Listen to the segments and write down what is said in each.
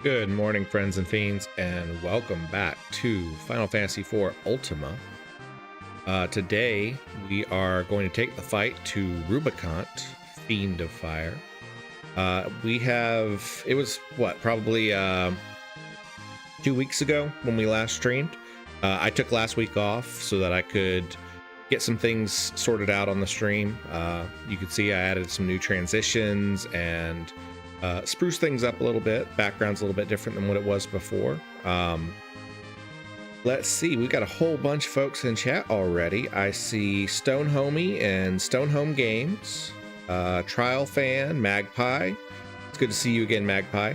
Good morning, friends and fiends, and welcome back to Final Fantasy IV Ultima. Today, we are going to take the fight to Rubicant, Fiend of Fire. It was, probably 2 weeks ago when we last streamed. I took last week off so that I could get some things sorted out on the stream. You can see I added some new transitions and spruce things up a little bit. Background's a little bit different than what it was before. Let's see, we got a whole bunch of folks in chat already. I see Stone Homie and Stone Home Games, Trial Fan, Magpie. It's good to see you again, Magpie.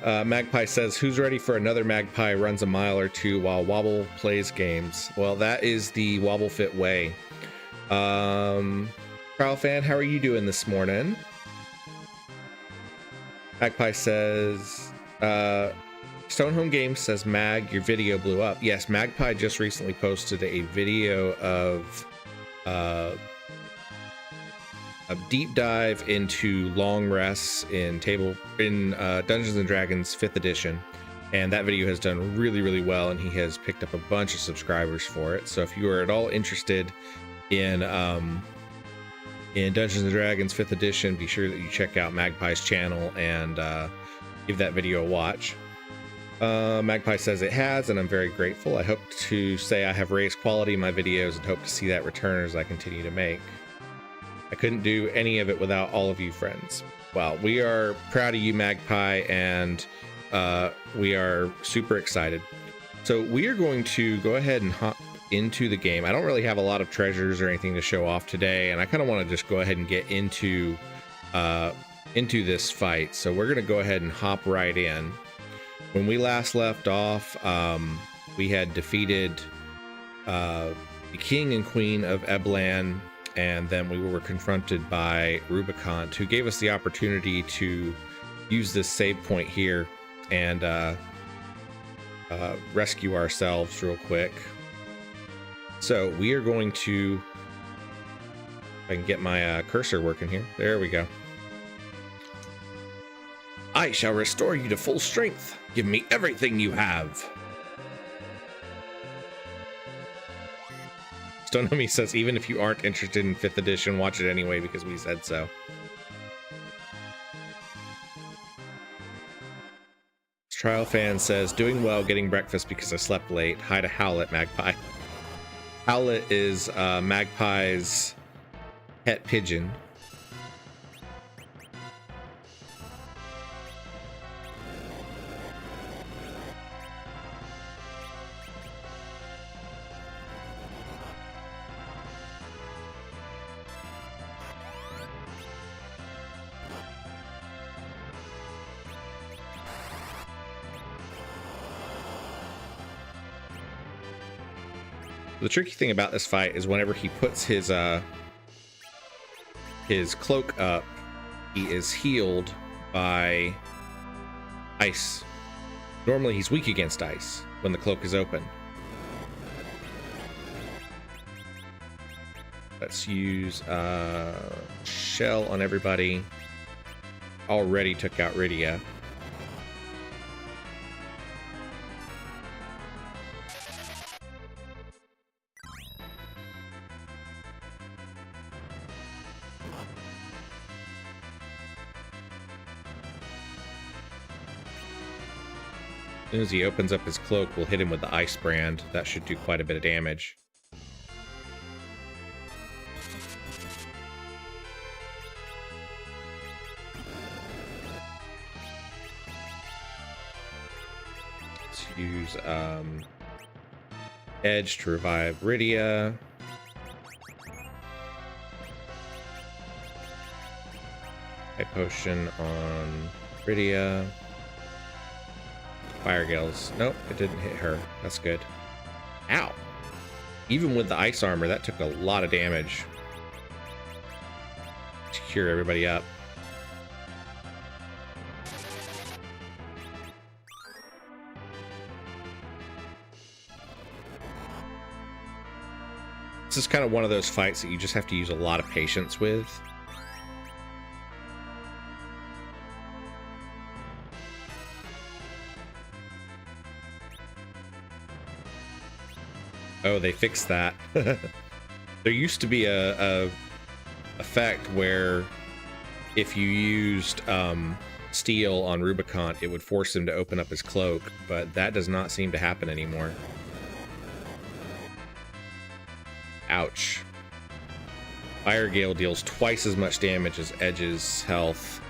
Magpie says, who's ready for another Magpie runs a mile or two while Wobble plays games? Well, that is the Wobble Fit way. Trial Fan, how are you doing this morning? Magpie says, Stone Home Games says, Mag, your video blew up. Yes, Magpie just recently posted a video of a deep dive into long rests in Dungeons and Dragons 5th edition. And that video has done really, really well, and he has picked up a bunch of subscribers for it. So if you are at all interested in Dungeons and Dragons 5th edition, be sure that you check out Magpie's channel and give that video a watch. Magpie says it has, and I'm very grateful. I hope to say I have raised quality in my videos and hope to see that return as I continue to make. I couldn't do any of it without all of you friends. Well, we are proud of you, Magpie, and we are super excited. So we are going to go ahead and hop into the game. I don't really have a lot of treasures or anything to show off today, and I kind of want to just go ahead and get into this fight. So we're going to go ahead and hop right in. When we last left off, we had defeated the king and queen of Eblan, and then we were confronted by Rubicant, who gave us the opportunity to use this save point here and rescue ourselves real quick. So we are going to, if I can get my cursor working here. There we go. I shall restore you to full strength. Give me everything you have. Stonehomie says, even if you aren't interested in 5th edition, watch it anyway because we said so. Trial Fan says, doing well, getting breakfast because I slept late. Hi to Howlet, Magpie. Howlet is Magpie's pet pigeon. The tricky thing about this fight is whenever he puts his cloak up, he is healed by ice. Normally he's weak against ice when the cloak is open. Let's use shell on everybody. Already took out Rydia. As soon as he opens up his cloak, we'll hit him with the ice brand. That should do quite a bit of damage. Let's use Edge to revive Rydia. High potion on Rydia. Fire Gales. Nope, it didn't hit her. That's good. Ow. Even with the ice armor, that took a lot of damage to cure everybody up. This is kind of one of those fights that you just have to use a lot of patience with. Oh, they fixed that. There used to be a effect where if you used steel on Rubicant, it would force him to open up his cloak, but that does not seem to happen anymore. Ouch. Fire Gale deals twice as much damage as Edge's health.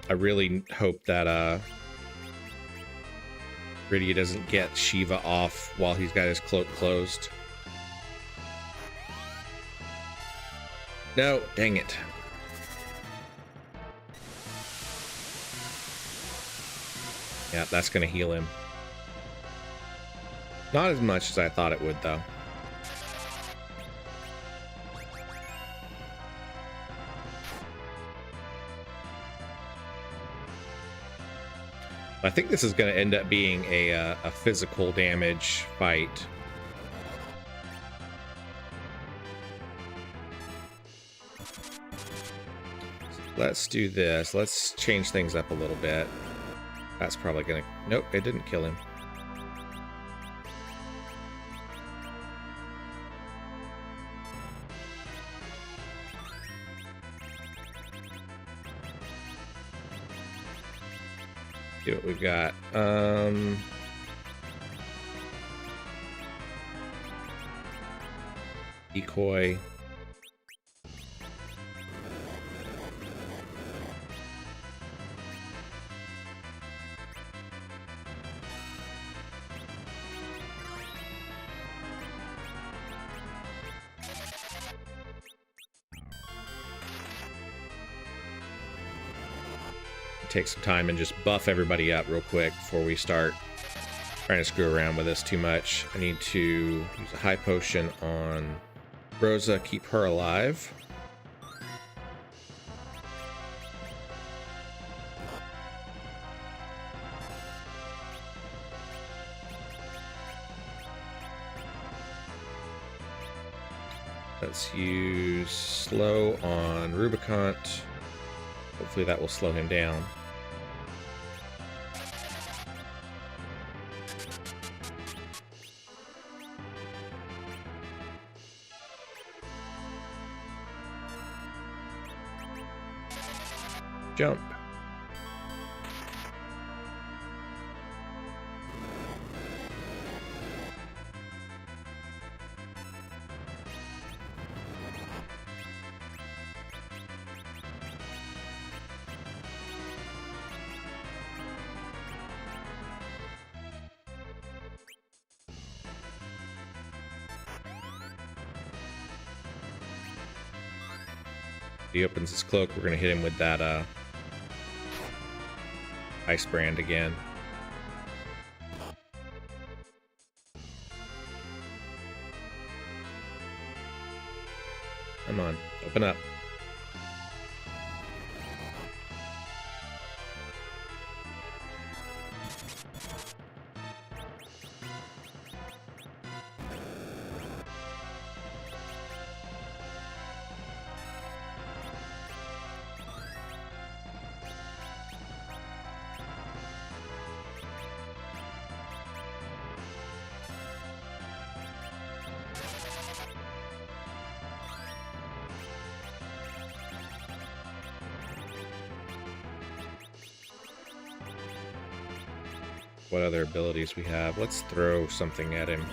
I really hope that Rydia doesn't get Shiva off while he's got his cloak closed. No, dang it. Yeah, that's gonna heal him. Not as much as I thought it would, though. I think this is going to end up being a physical damage fight. Let's do this. Let's change things up a little bit. That's probably going to... Nope, it didn't kill him. See what we've got. Decoy. Take some time and just buff everybody up real quick before we start trying to screw around with this too much. I need to use a high potion on Rosa, keep her alive. Let's use slow on Rubicant. Hopefully that will slow him down. Jump. He opens his cloak, we're going to hit him with that ice brand again. Come on, open up. What other abilities we have? Let's throw something at him.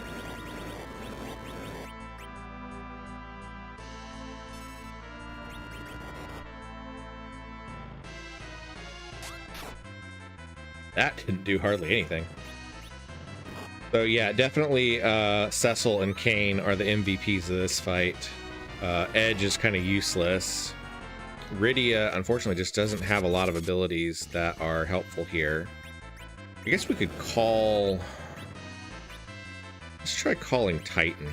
That didn't do hardly anything. So yeah, definitely Cecil and Kane are the MVPs of this fight. Edge is kind of useless. Rydia, unfortunately, just doesn't have a lot of abilities that are helpful here. I guess we could call... Let's try calling Titan.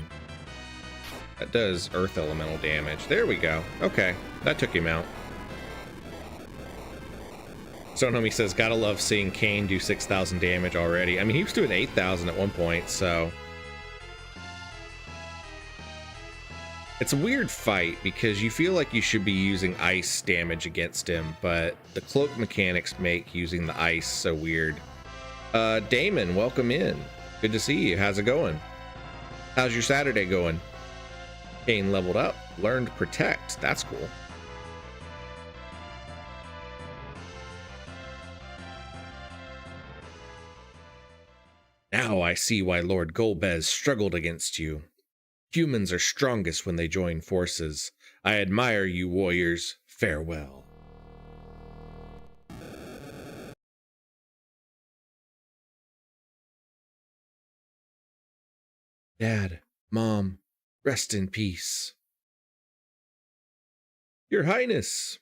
That does Earth Elemental damage. There we go. Okay, that took him out. Stonehomie says, gotta love seeing Kane do 6,000 damage already. I mean, he was doing 8,000 at one point, so... It's a weird fight, because you feel like you should be using ice damage against him, but the cloak mechanics make using the ice so weird. Damon, welcome in. Good to see you. How's it going? How's your Saturday going? Kane leveled up, learned Protect. That's cool. Now I see why Lord Golbez struggled against you. Humans are strongest when they join forces. I admire you, warriors. Farewell. Dad, Mom, rest in peace. Your Highness.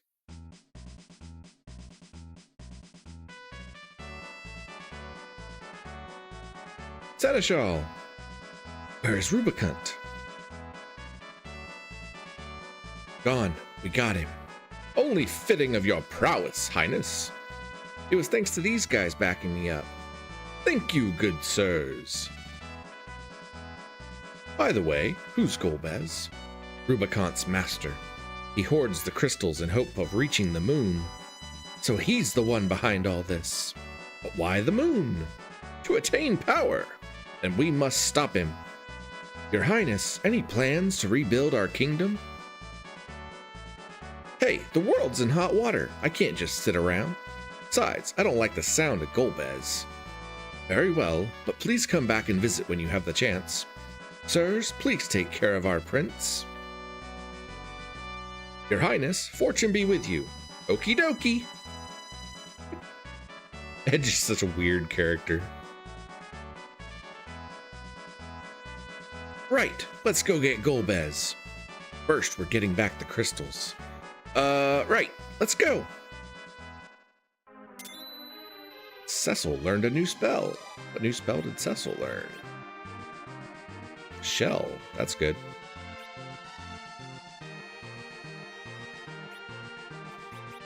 Seneschal. Where's Rubicant? Gone. We got him. Only fitting of your prowess, Highness. It was thanks to these guys backing me up. Thank you, good sirs. By the way, who's Golbez? Rubicant's master. He hoards the crystals in hope of reaching the moon. So he's the one behind all this. But why the moon? To attain power. And we must stop him. Your Highness, any plans to rebuild our kingdom? Hey, the world's in hot water. I can't just sit around. Besides, I don't like the sound of Golbez. Very well, but please come back and visit when you have the chance. Sirs, please take care of our prince. Your Highness, fortune be with you. Okie dokie. Edge is such a weird character. Right, let's go get Golbez. First, we're getting back the crystals. Right, let's go. Cecil learned a new spell. What new spell did Cecil learn? Shell, that's good.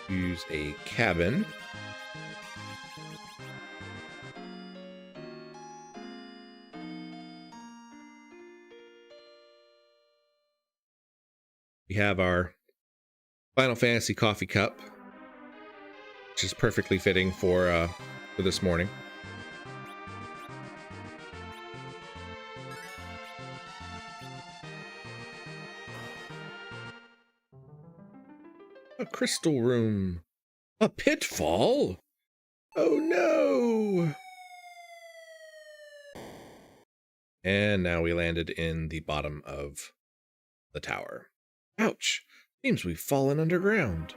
Use a cabin. We have our Final Fantasy coffee cup, which is perfectly fitting for this morning. A crystal room. A pitfall? Oh no! And now we landed in the bottom of the tower. Ouch! Seems we've fallen underground.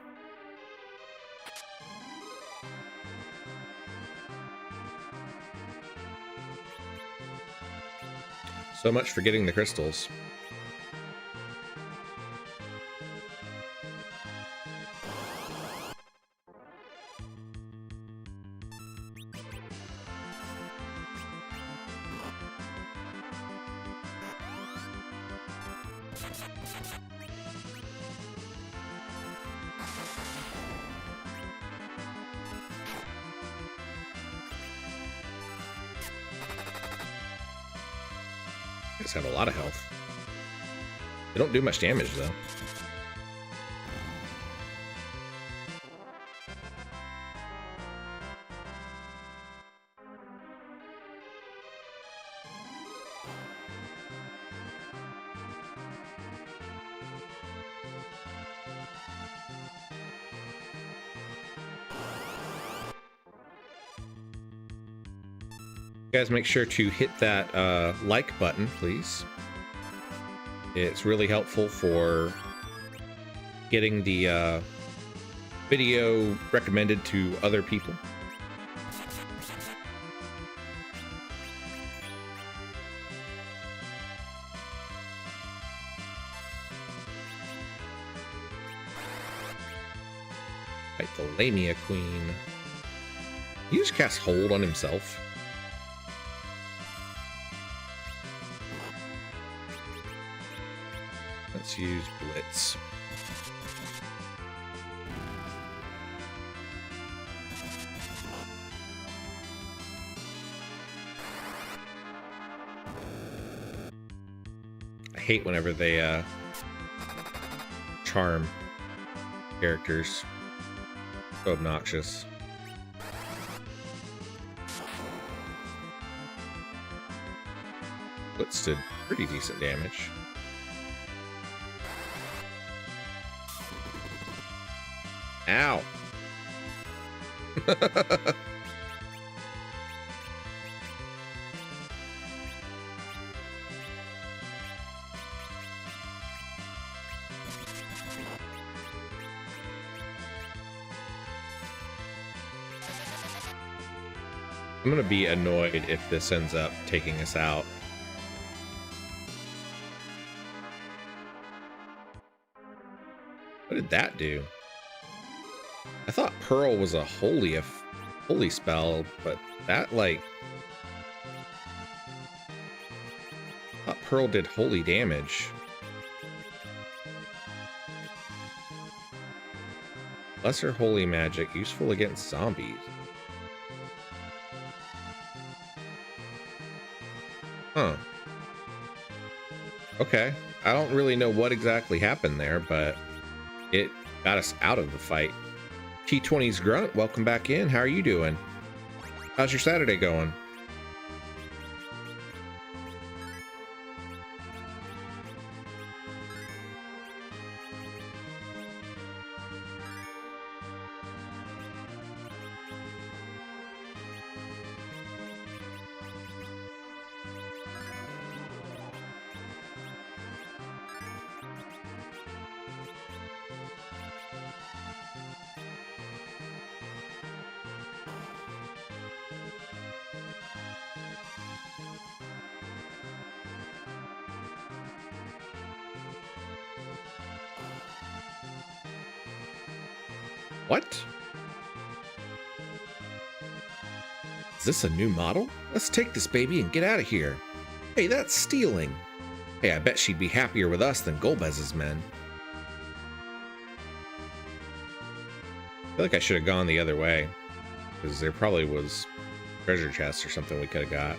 So much for getting the crystals. Have a lot of health. They don't do much damage though. Guys, make sure to hit that like button, please. It's really helpful for getting the video recommended to other people. Fight the Lamia Queen. He just casts Hold on himself. Let's use Blitz. I hate whenever they charm characters. So obnoxious. Withstood pretty decent damage. Ow! I'm gonna be annoyed if this ends up taking us out. What did that do? I thought Pearl was a holy spell, but that, like, I thought Pearl did holy damage. Lesser holy magic, useful against zombies. Huh. Okay. I don't really know what exactly happened there, but it got us out of the fight. T20's Grunt, welcome back in. How are you doing? How's your Saturday going? What? Is this a new model? Let's take this baby and get out of here. Hey, that's stealing. Hey, I bet she'd be happier with us than Golbez's men. I feel like I should have gone the other way, because there probably was treasure chests or something we could have got.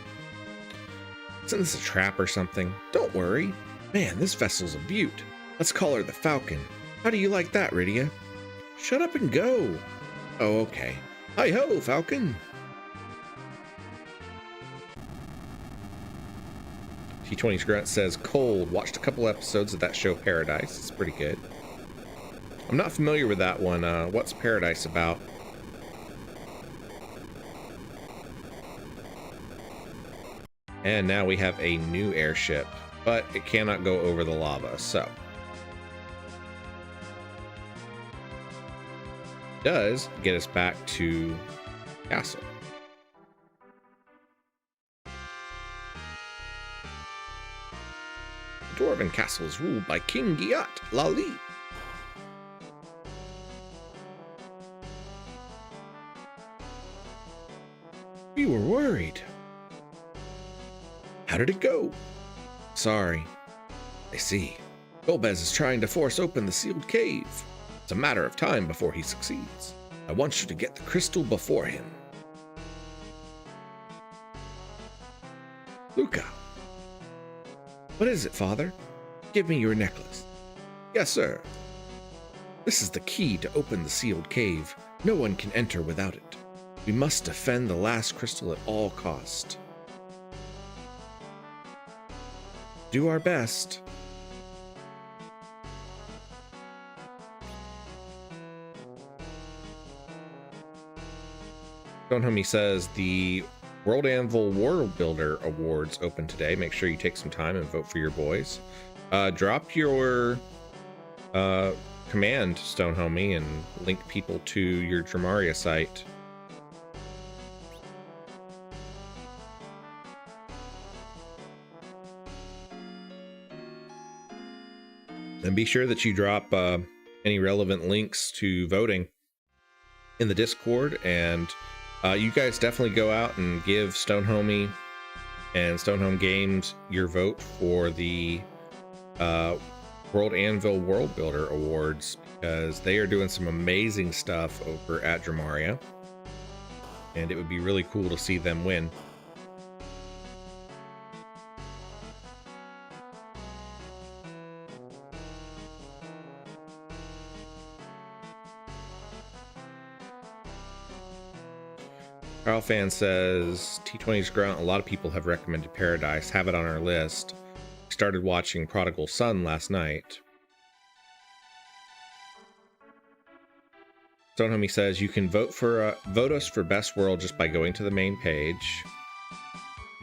Isn't this a trap or something? Don't worry. Man, this vessel's a beaut. Let's call her the Falcon. How do you like that, Rydia? Shut up and go. Oh, okay. Hi-ho, Falcon. T20's Grunt says, cold. Watched a couple episodes of that show Paradise. It's pretty good. I'm not familiar with that one. What's Paradise about? And now we have a new airship, but it cannot go over the lava, so. Does get us back to castle. The Dwarven castle is ruled by King Giat Lali. We were worried. How did it go? Sorry. I see. Golbez is trying to force open the sealed cave. It's a matter of time before he succeeds. I want you to get the crystal before him. Luca. What is it, Father? Give me your necklace. Yes, sir. This is the key to open the sealed cave. No one can enter without it. We must defend the last crystal at all cost. Do our best. Stonehomie says the World Anvil World Builder Awards open today. Make sure you take some time and vote for your boys. Drop your command, Stonehomie, and link people to your Dramaria site. And be sure that you drop any relevant links to voting in the Discord, and you guys definitely go out and give Stonehomie and Stonehome Games your vote for the World Anvil World Builder Awards, because they are doing some amazing stuff over at Dramaria, and it would be really cool to see them win. Kyle Fan says, T20's Grunt, a lot of people have recommended Paradise. Have it on our list. Started watching Prodigal Son last night. Stonehomie says, you can vote us for Best World just by going to the main page.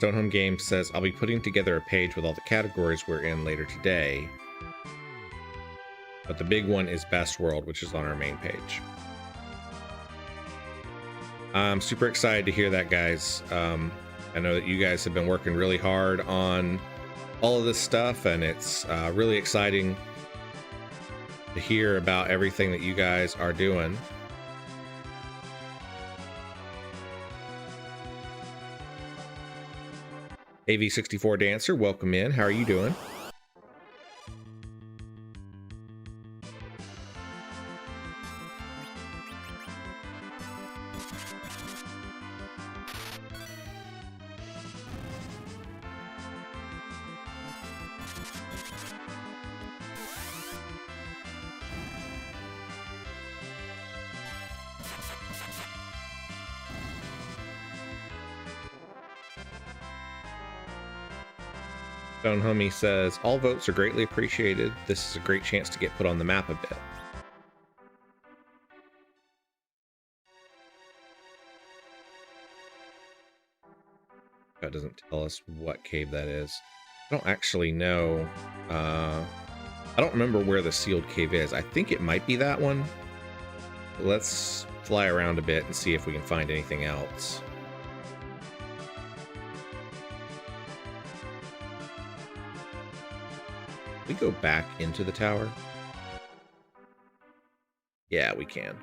Stonehome Games says, I'll be putting together a page with all the categories we're in later today. But the big one is Best World, which is on our main page. I'm super excited to hear that, guys. I know that you guys have been working really hard on all of this stuff, and it's really exciting to hear about everything that you guys are doing. AV64 Dancer, welcome in. How are you doing? Stone Homie says, all votes are greatly appreciated. This is a great chance to get put on the map a bit. That doesn't tell us what cave that is. I don't actually know. I don't remember where the sealed cave is. I think it might be that one. Let's fly around a bit and see if we can find anything else. We go back into the tower? Yeah, we can.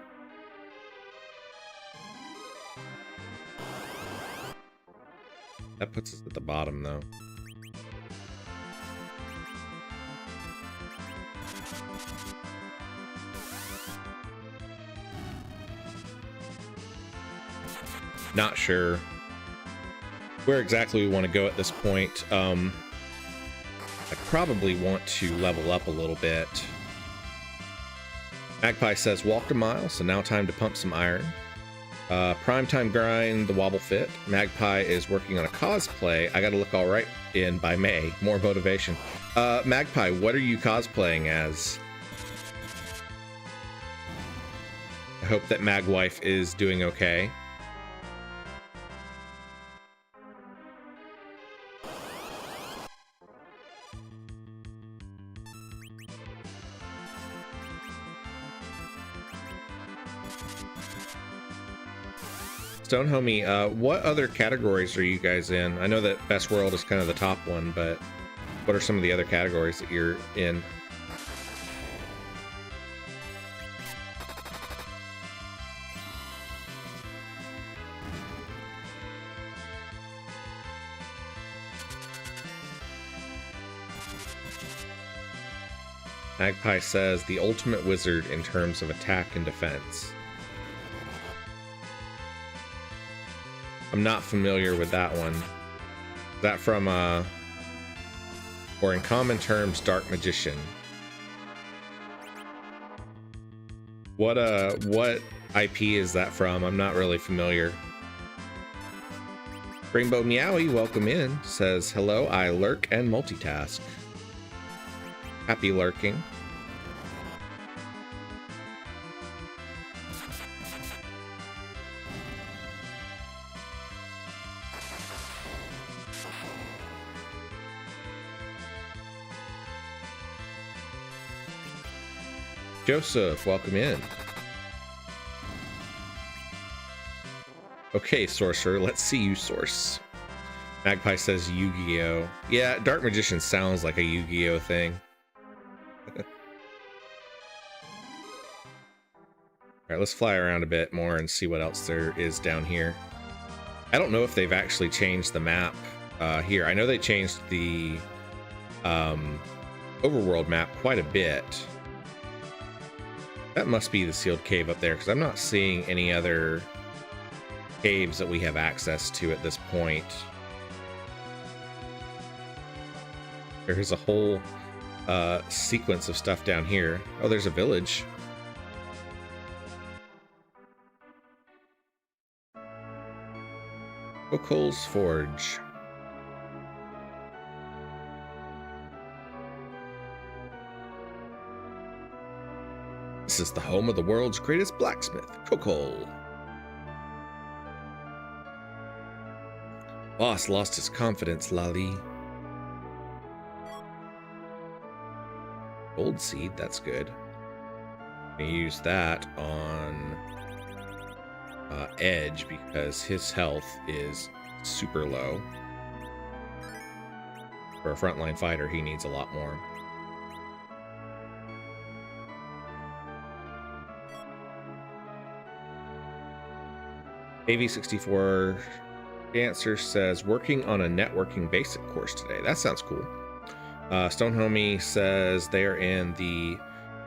That puts us at the bottom, though. Not sure where exactly we want to go at this point. I probably want to level up a little bit. Magpie says, walked a mile, so now time to pump some iron. Primetime grind, the wobble fit. Magpie is working on a cosplay. I gotta look all right in by May. More motivation. Magpie, what are you cosplaying as? I hope that Magwife is doing okay. Stone Homie, what other categories are you guys in? I know that Best World is kind of the top one, but what are some of the other categories that you're in? Magpie says, the ultimate wizard in terms of attack and defense. I'm not familiar with that one. Is that from, or in common terms, Dark Magician? What IP is that from? I'm not really familiar. Rainbow Meowie, welcome in. Says, hello, I lurk and multitask. Happy lurking. Joseph, welcome in. Okay, Sorcerer, let's see you source. Magpie says Yu-Gi-Oh! Yeah, Dark Magician sounds like a Yu-Gi-Oh! Thing. Alright, let's fly around a bit more and see what else there is down here. I don't know if they've actually changed the map here. I know they changed the Overworld map quite a bit. That must be the sealed cave up there, because I'm not seeing any other caves that we have access to at this point. There's a whole sequence of stuff down here. Oh, there's a village. Coco's Forge. This is the home of the world's greatest blacksmith, Coco. Boss lost his confidence, Lali. Gold seed, that's good. I'm gonna use that on Edge because his health is super low. For a frontline fighter, he needs a lot more. AV64 Dancer says, working on a networking basic course today. That sounds cool. Stone Homie says they're in the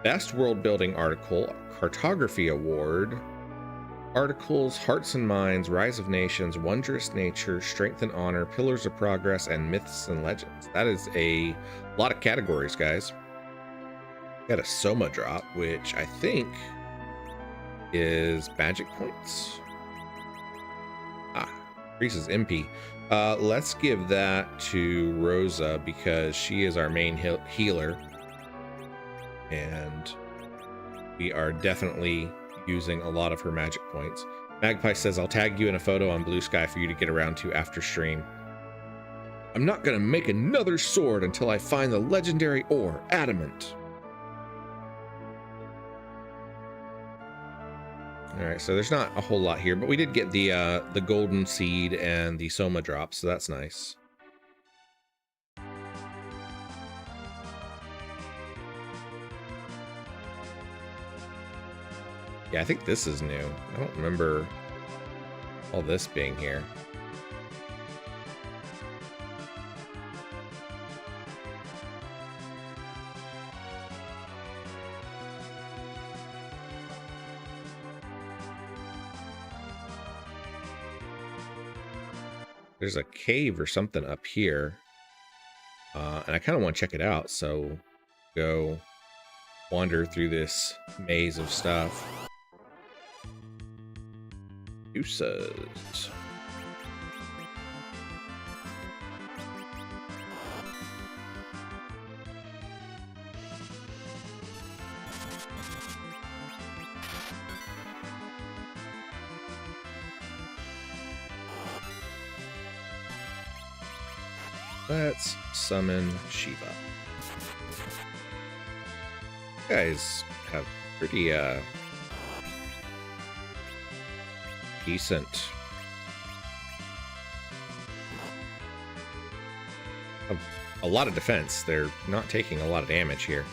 Best World Building Article, Cartography Award, Articles, Hearts and Minds, Rise of Nations, Wondrous Nature, Strength and Honor, Pillars of Progress, and Myths and Legends. That is a lot of categories, guys. Got a Soma drop, which I think is magic points. Increases MP. Let's give that to Rosa because she is our main healer. And we are definitely using a lot of her magic points. Magpie says, I'll tag you in a photo on Blue Sky for you to get around to after stream. I'm not going to make another sword until I find the legendary ore, Adamant. All right, so there's not a whole lot here, but we did get the golden seed and the Soma drop, so that's nice. Yeah, I think this is new. I don't remember all this being here. There's a cave or something up here. And I kind of want to check it out, so go wander through this maze of stuff. Deuces. Let's summon Shiva. You guys have pretty decent a lot of defense. They're not taking a lot of damage here.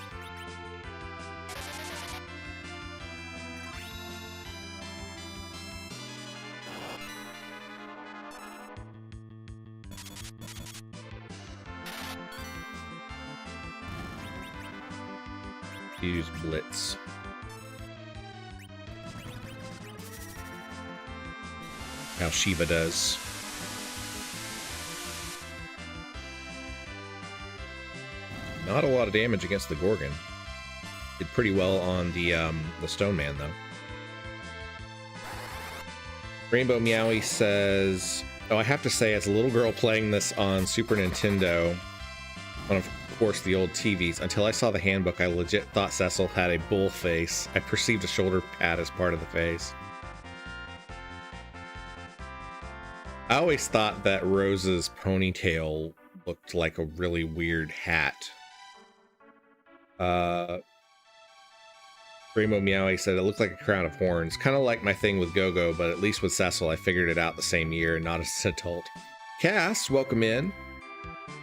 Use Blitz. How Shiva does. Not a lot of damage against the Gorgon. Did pretty well on the Stone Man though. Rainbow Meowie says, "Oh, I have to say, as a little girl playing this on Super Nintendo, on of course the old TVs, until I saw the handbook, I legit thought Cecil had a bull face. I perceived a shoulder pad as part of the face." I always thought that Rose's ponytail looked like a really weird hat. Rainbow Meowie said it looked like a crown of horns. Kind of like my thing with Go-Go, but at least with Cecil, I figured it out the same year, not as an adult. Cass, welcome in.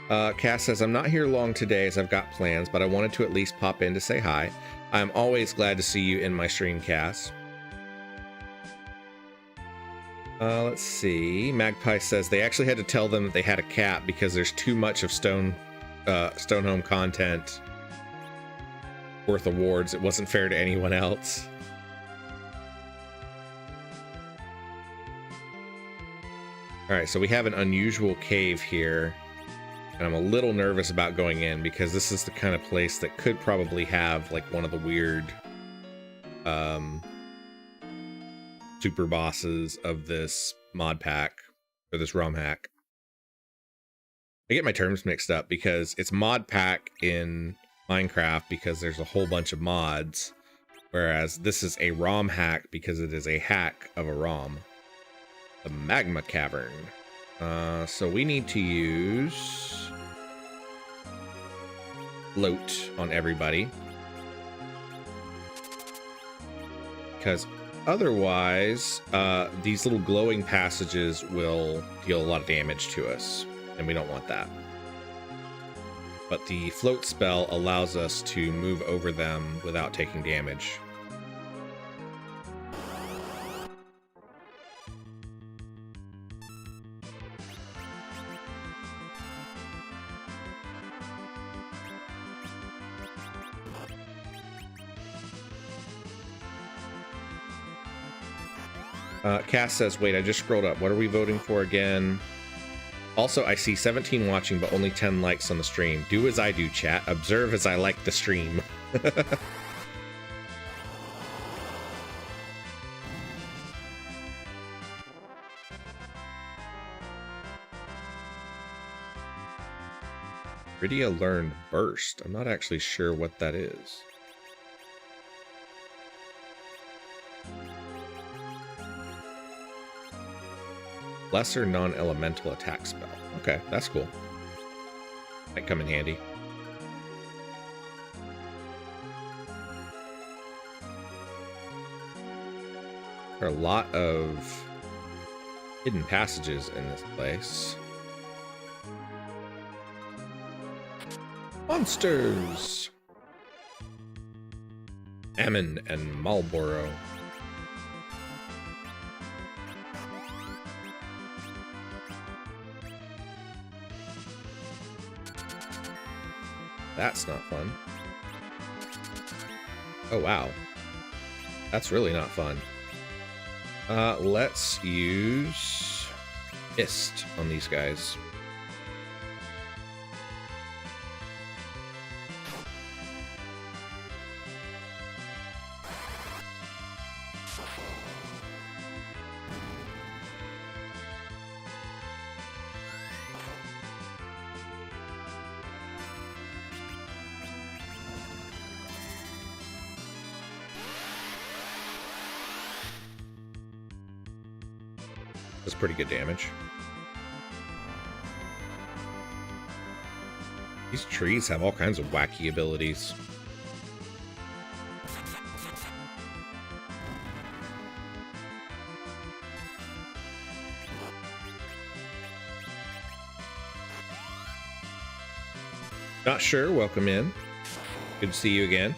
Cass says, I'm not here long today as I've got plans, but I wanted to at least pop in to say hi. I'm always glad to see you in my stream, Cass. Let's see. Magpie says they actually had to tell them that they had a cat because there's too much of Stone Home content worth awards. It wasn't fair to anyone else. All right, so we have an unusual cave here, and I'm a little nervous about going in because this is the kind of place that could probably have like one of the weird super bosses of this mod pack. for this ROM hack. I get my terms mixed up because it's mod pack in Minecraft because there's a whole bunch of mods, whereas this is a ROM hack because it is a hack of a ROM. The Magma Cavern. So we need to use float on everybody, because otherwise these little glowing passages will deal a lot of damage to us, and we don't want that. But the float spell allows us to move over them without taking damage. Cass says, wait, I just scrolled up. What are we voting for again? Also, I see 17 watching, but only 10 likes on the stream. Do as I do, chat. Observe as I like the stream. Rydia learned Burst. I'm not actually sure what that is. Lesser non-elemental attack spell. Okay, that's cool. Might come in handy. There are a lot of hidden passages in this place. Monsters! Ammon and Marlborough. That's not fun. Oh, wow. That's really not fun. Let's use Mist on these guys. That's pretty good damage. These trees have all kinds of wacky abilities. Not sure, welcome in. Good to see you again.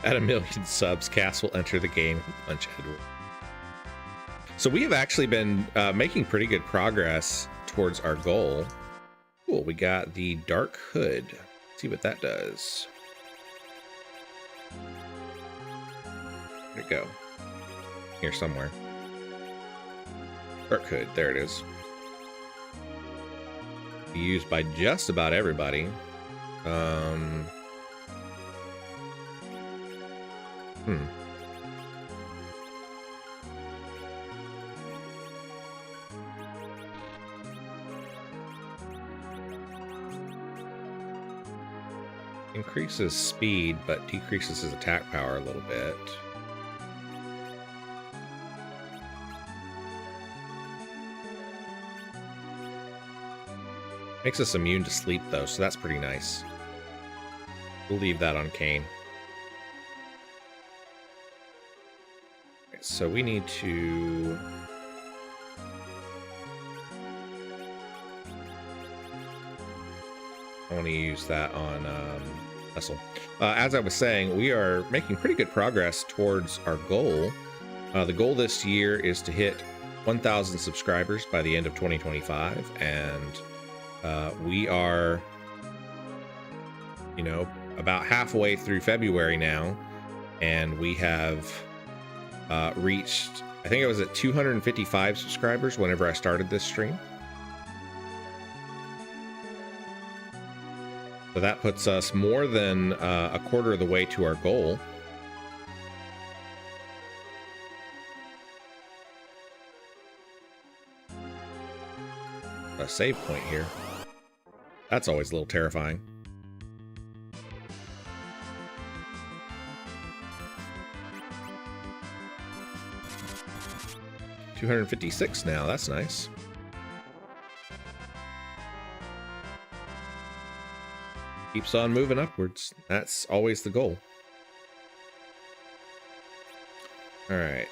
At 1 million subs, Cass will enter the game and punch Edward. So we have actually been making pretty good progress towards our goal. Cool, we got the Dark Hood. Let's see what that does. Where'd it go? Here somewhere. Dark Hood, there it is. Used by just about everybody. Increases speed, but decreases his attack power a little bit. Makes us immune to sleep, though, so that's pretty nice. We'll leave that on Kane. So we need to... I want to use that on Vessel. As I was saying, we are making pretty good progress towards our goal. The goal this year is to hit 1,000 subscribers by the end of 2025, and we are, you know, about halfway through February now, and we have reached, I think I was at 255 subscribers whenever I started this stream. So that puts us more than a quarter of the way to our goal. A save point here. That's always a little terrifying. $256 now. That's nice. Keeps on moving upwards. That's always the goal. All right.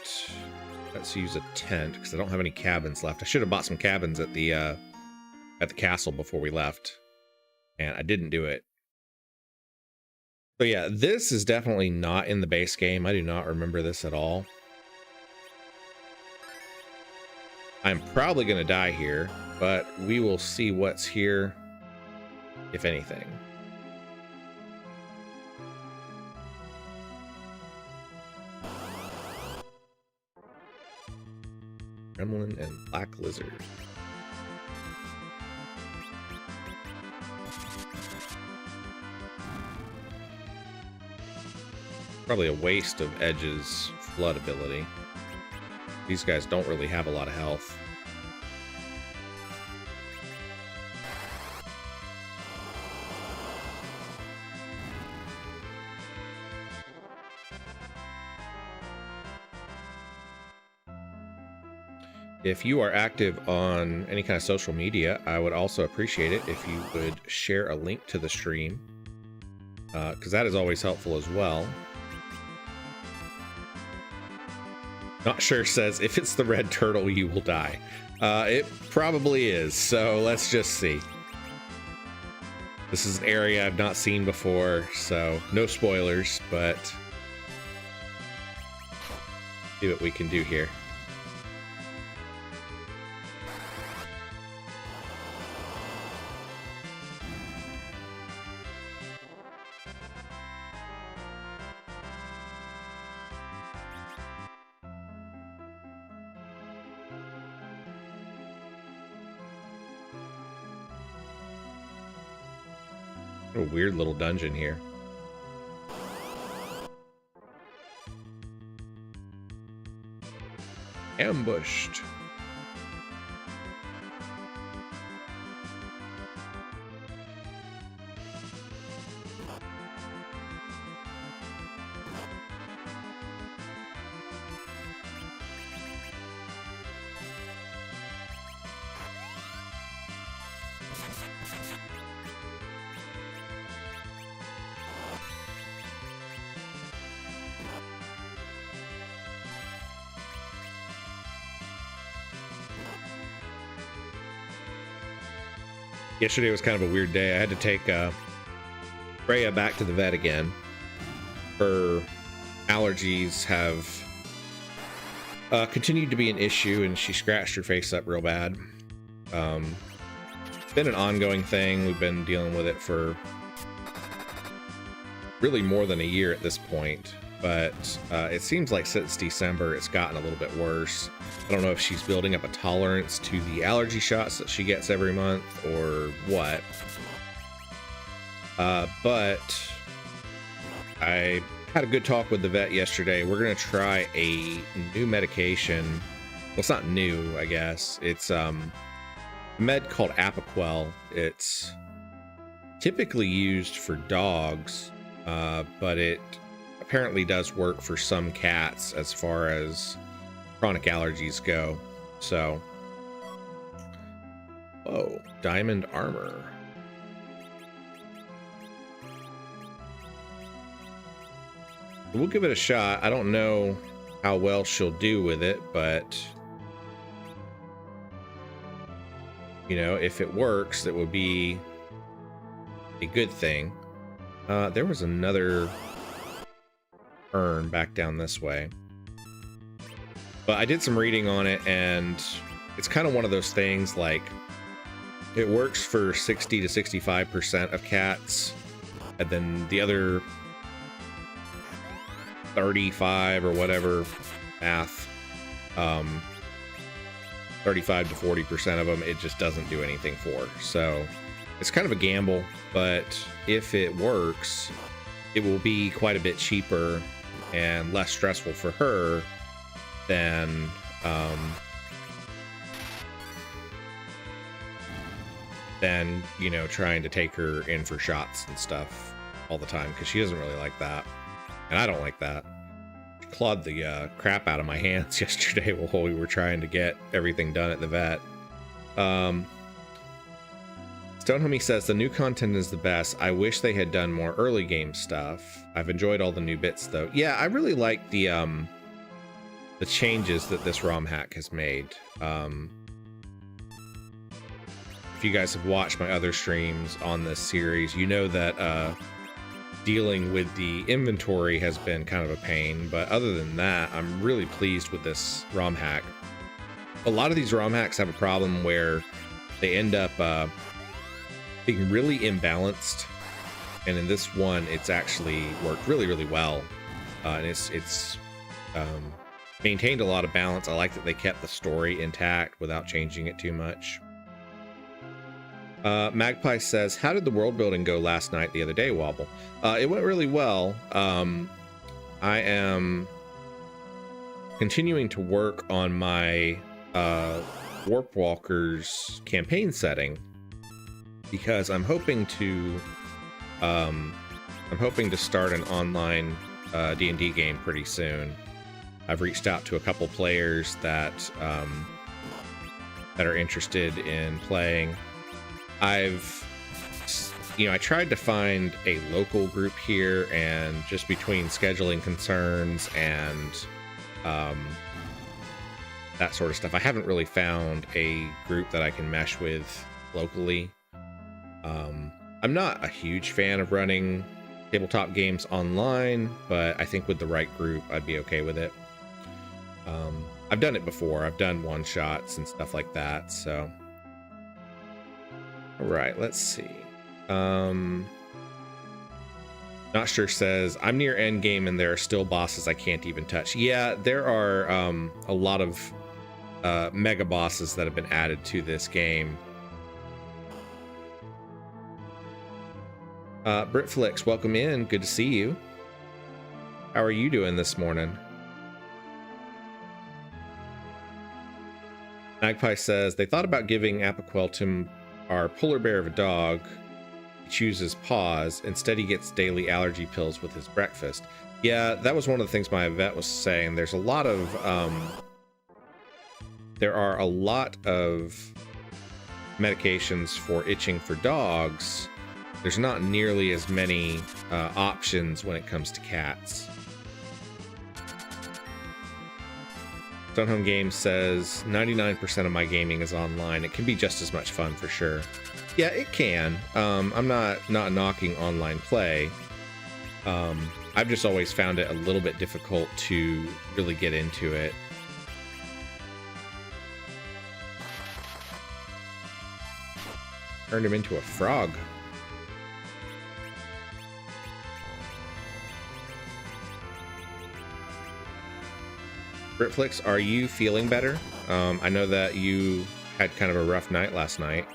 Let's use a tent because I don't have any cabins left. I should have bought some cabins at the castle before we left, and I didn't do it. So yeah, this is definitely not in the base game. I do not remember this at all. I'm probably going to die here, but we will see what's here, if anything. Gremlin and Black Lizard. Probably a waste of Edge's flood ability. These guys don't really have a lot of health. If you are active on any kind of social media, I would also appreciate it if you would share a link to the stream, because that is always helpful as well. Not sure says, if it's the red turtle, you will die. It probably is, so let's just see. This is an area I've not seen before, so no spoilers, but see what we can do here. A weird little dungeon here. Ambushed. Yesterday was kind of a weird day. I had to take Freya back to the vet again. Her allergies have continued to be an issue, and she scratched her face up real bad. It's been an ongoing thing. We've been dealing with it for really more than a year at this point, but it seems like since December it's gotten a little bit worse. I don't know if she's building up a tolerance to the allergy shots that she gets every month or what. But I had a good talk with the vet yesterday. We're going to try a new medication. Well, it's not new, I guess. It's a med called Apoquel. It's typically used for dogs, but it apparently does work for some cats as far as chronic allergies go. So, whoa, diamond armor. We'll give it a shot. I don't know how well she'll do with it, but you know, if it works, it would be a good thing. There was another urn back down this way. But I did some reading on it, and it's kind of one of those things, like, it works for 60 to 65% of cats, and then the other 35 or whatever math, 35 to 40% of them, it just doesn't do anything for. So It's kind of a gamble, but if it works, it will be quite a bit cheaper and less stressful for her than you know, trying to take her in for shots and stuff all the time, because she doesn't really like that, and I don't like that. She clawed the crap out of my hands yesterday while we were trying to get everything done at the vet. Stonehomie says the new content is the best. I wish they had done more early game stuff. I've enjoyed all the new bits though. Yeah, I really like the changes that this ROM hack has made. If you guys have watched my other streams on this series, you know that dealing with the inventory has been kind of a pain, but other than that, I'm really pleased with this ROM hack. A lot of these ROM hacks have a problem where they end up being really imbalanced, and in this one it's actually worked really well, and it's maintained a lot of balance. I like that they kept the story intact without changing it too much. Magpie says, how did the world building go last night, the other day, Wobble? It went really well. I am continuing to work on my Warp Walkers campaign setting, because I'm hoping to start an online D&D game pretty soon. I've reached out to a couple players that are interested in playing. I tried to find a local group here, and just between scheduling concerns and that sort of stuff, I haven't really found a group that I can mesh with locally. I'm not a huge fan of running tabletop games online, but I think with the right group, I'd be okay with it. I've done it before. I've done one-shots and stuff like that, so... All right, let's see. Not Sure says, I'm near endgame and there are still bosses I can't even touch. Yeah, there are a lot of mega bosses that have been added to this game. Britflix, welcome in. Good to see you. How are you doing this morning? Magpie says, they thought about giving Apiqueltum our polar bear of a dog. He chooses paws. Instead, he gets daily allergy pills with his breakfast. Yeah, that was one of the things my vet was saying. There's a lot of there are a lot of medications for itching for dogs. There's not nearly as many options when it comes to cats. Stonehome Games says 99% of my gaming is online. It can be just as much fun for sure. Yeah, it can. I'm not knocking online play. I've just always found it a little bit difficult to really get into it. Turned him into a frog. Britflix, are you feeling better? I know that you had kind of a rough night last night.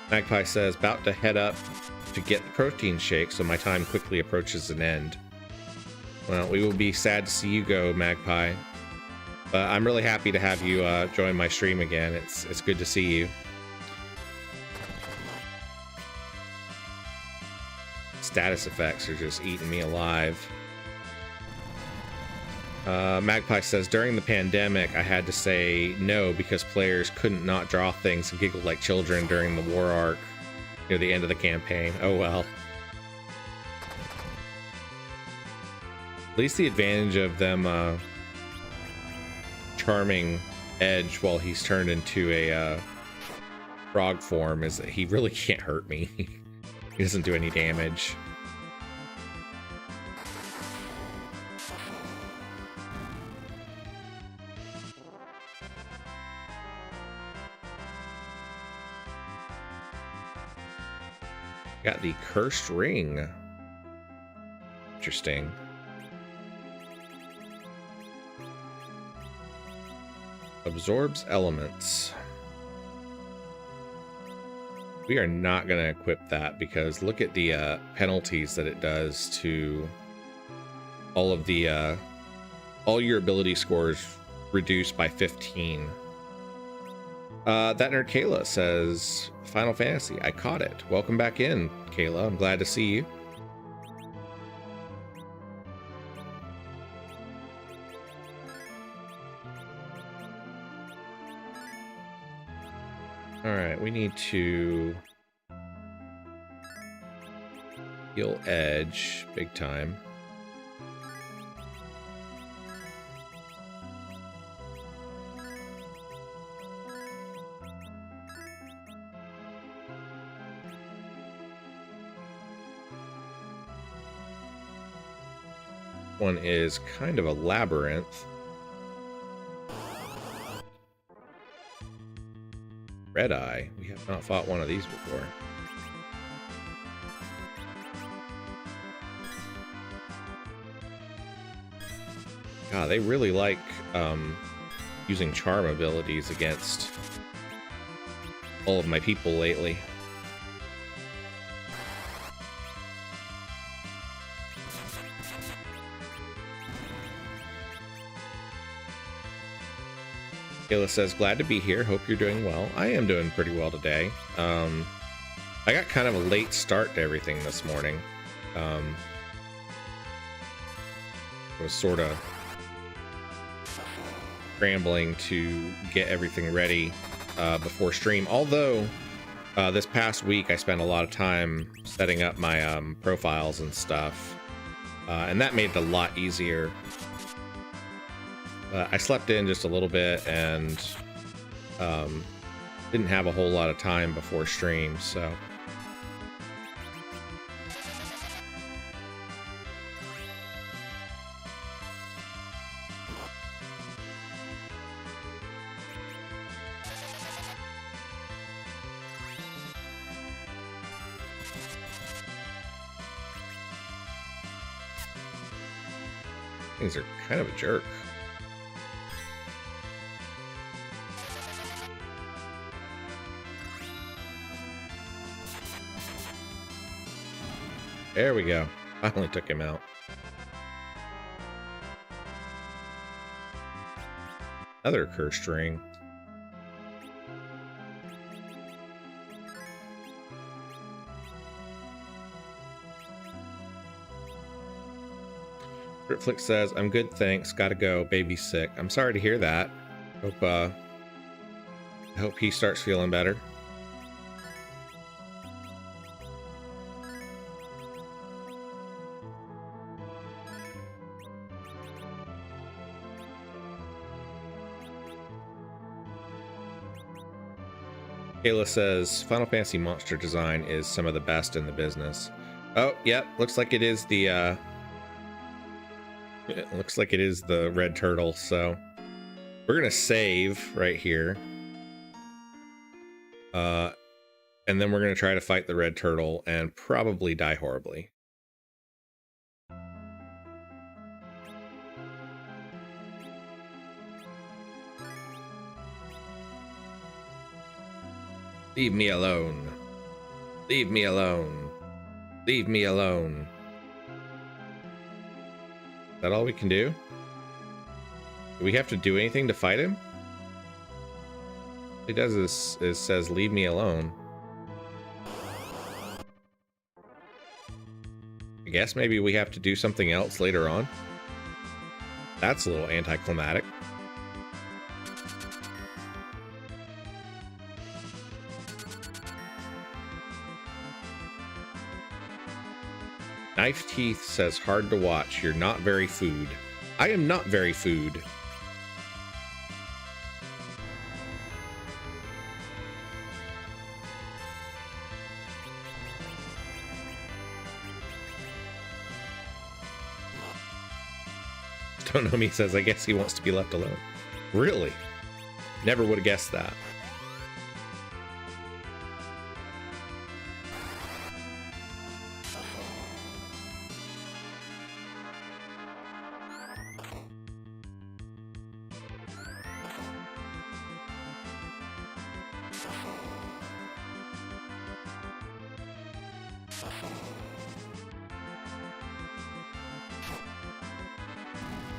Magpie says, about to head up to get the protein shake, so my time quickly approaches an end. Well, we will be sad to see you go, Magpie. But I'm really happy to have you join my stream again. It's good to see you. Status effects are just eating me alive. Magpie says, during the pandemic, I had to say no because players couldn't not draw things and giggle like children during the war arc near the end of the campaign. Oh well. At least the advantage of them charming Edge while he's turned into a frog form is that he really can't hurt me. He doesn't do any damage. Got the cursed ring. Interesting. 'Cause Absorbs elements. We are not going to equip that because look at the penalties that it does to all of the all your ability scores reduced by 15. That nerd Kayla says, Final Fantasy, I caught it. Welcome back in, Kayla. I'm glad to see you. All right, we need to heal Edge big time. One is kind of a labyrinth. Red Eye. We have not fought one of these before. God, they really like using charm abilities against all of my people lately. Kayla says, glad to be here. Hope you're doing well. I am doing pretty well today. I got kind of a late start to everything this morning. I was sort of scrambling to get everything ready before stream. Although this past week I spent a lot of time setting up my profiles and stuff. And that made it a lot easier. I slept in just a little bit and didn't have a whole lot of time before stream, so. Things are kind of a jerk. There we go. Finally took him out. Another cursed ring. Flick says, I'm good, thanks. Gotta go. Baby's sick. I'm sorry to hear that. I hope he starts feeling better. Kayla says, Final Fantasy monster design is some of the best in the business. Oh, yep. Looks like it is the, it looks like it is the red turtle, so we're going to save right here. And then we're going to try to fight the red turtle and probably die horribly. Leave me alone. Leave me alone. Leave me alone. Is that all we can do? Do we have to do anything to fight him? All he does is says, leave me alone. I guess maybe we have to do something else later on. That's a little anticlimactic. Knife Teeth says, hard to watch. You're not very food. I am not very food. Don't know me says, I guess he wants to be left alone. Really? Never would have guessed that.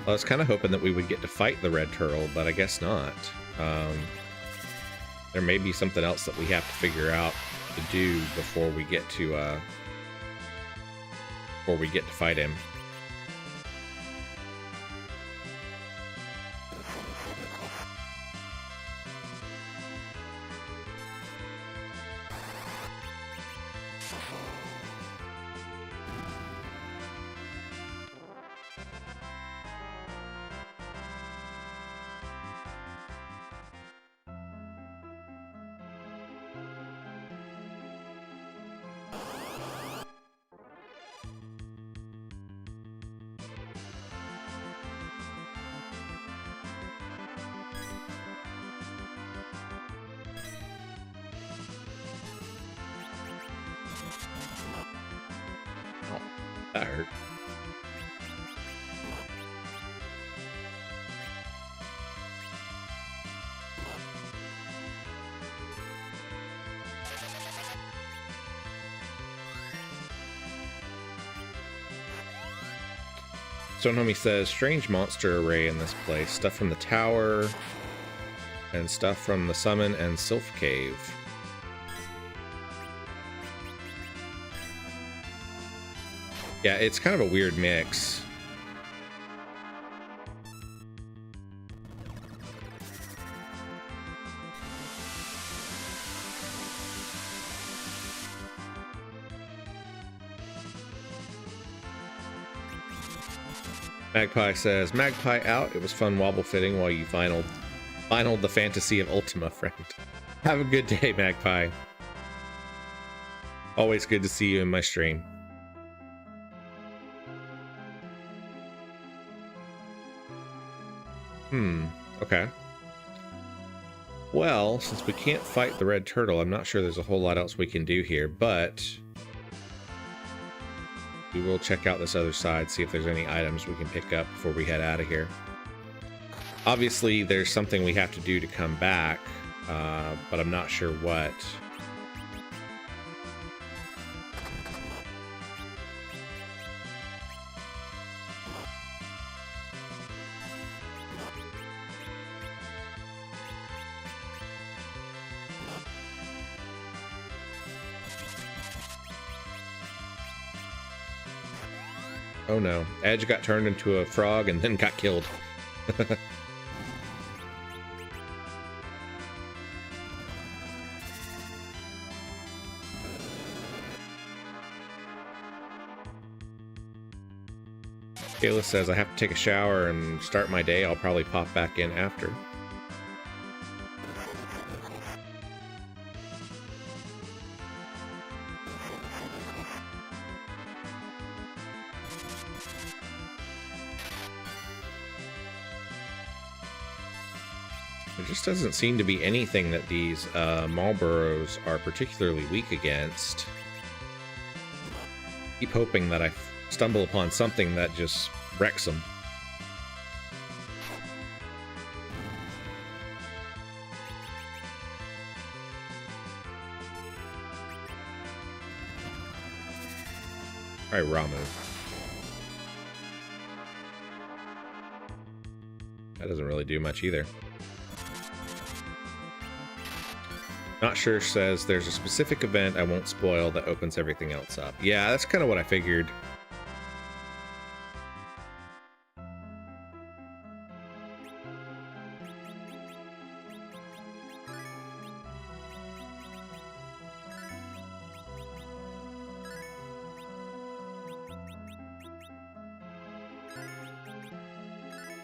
I was kind of hoping that we would get to fight the red turtle, but I guess not. There may be something else that we have to figure out to do before we get to fight him. That hurt. Sonomi says, strange monster array in this place. Stuff from the tower and stuff from the summon and Sylph Cave. Yeah, it's kind of a weird mix. Magpie says, Magpie out. It was fun wobble fitting while you finaled the Fantasy of Ultima, friend. Have a good day, Magpie. Always good to see you in my stream. Okay. Well, since we can't fight the red turtle, I'm not sure there's a whole lot else we can do here, but we will check out this other side, see if there's any items we can pick up before we head out of here. Obviously, there's something we have to do to come back, but I'm not sure what. Oh no, Edge got turned into a frog and then got killed. Kayla says, I have to take a shower and start my day. I'll probably pop back in after. There just doesn't seem to be anything that these Marlboros are particularly weak against. Keep hoping that I stumble upon something that just wrecks them. Alright, Ramu. That doesn't really do much either. Not sure says there's a specific event I won't spoil that opens everything else up. Yeah, that's kind of what I figured.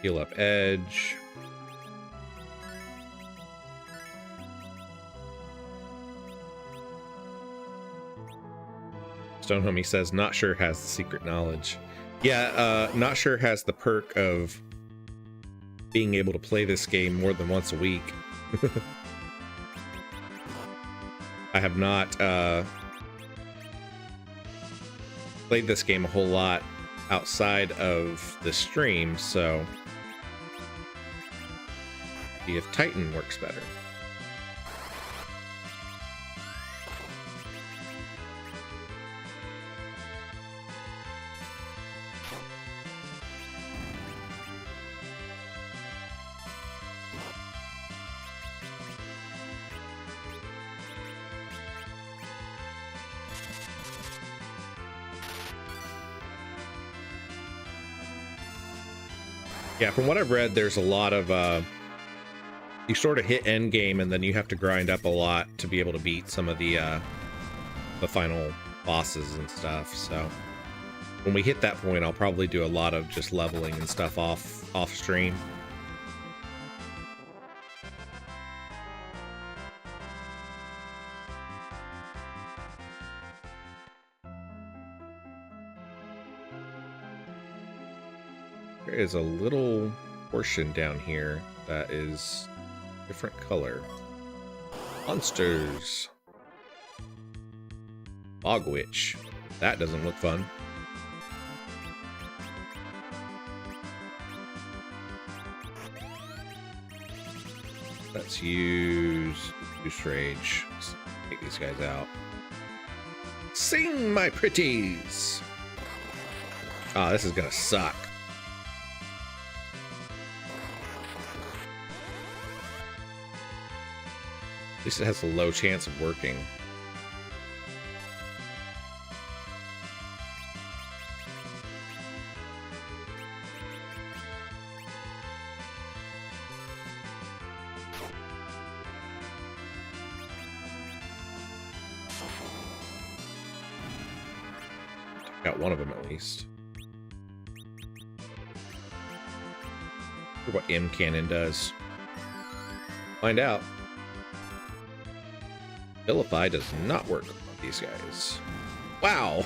Heal up Edge. Stone Homie says, not sure has the secret knowledge. Yeah, not sure has the perk of being able to play this game more than once a week. I have not played this game a whole lot outside of the stream, so see if Titan works better. Yeah, from what I've read, there's a lot of you sort of hit endgame and then you have to grind up a lot to be able to beat some of the final bosses and stuff. So when we hit that point, I'll probably do a lot of just leveling and stuff off stream. There is a little portion down here that is different color. Monsters. Bog Witch. That doesn't look fun. Let's use Goose Rage. Let's take these guys out. Sing, my pretties! Ah, this is gonna suck. At least it has a low chance of working. Got one of them at least. What M Cannon does. Find out. Vilify does not work on these guys. Wow!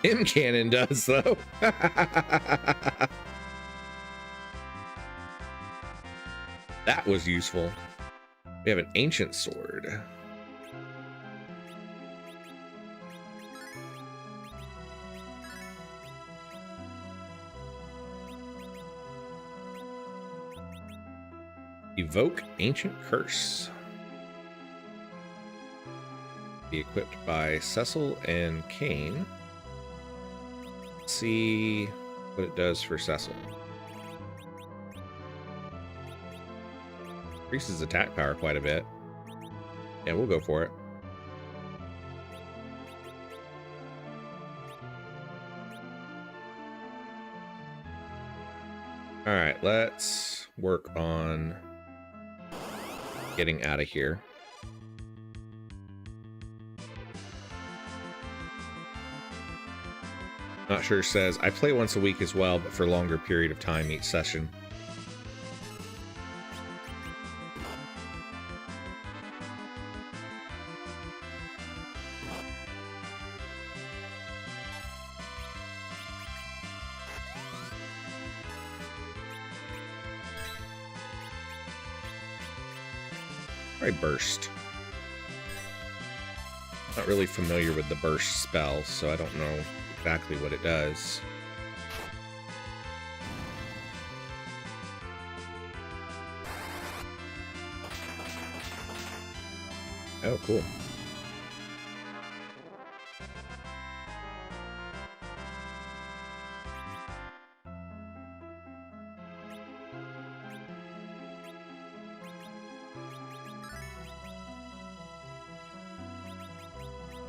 M Cannon does though. That was useful. We have an ancient sword. Evoke Ancient Curse. Be equipped by Cecil and Kane. Let's see what it does for Cecil. Increases attack power quite a bit. Yeah, we'll go for it. All right, let's work on getting out of here. Not sure says, I play once a week as well, but for a longer period of time each session. Probably burst. Not really familiar with the burst spell, so I don't know exactly what it does. Oh, cool.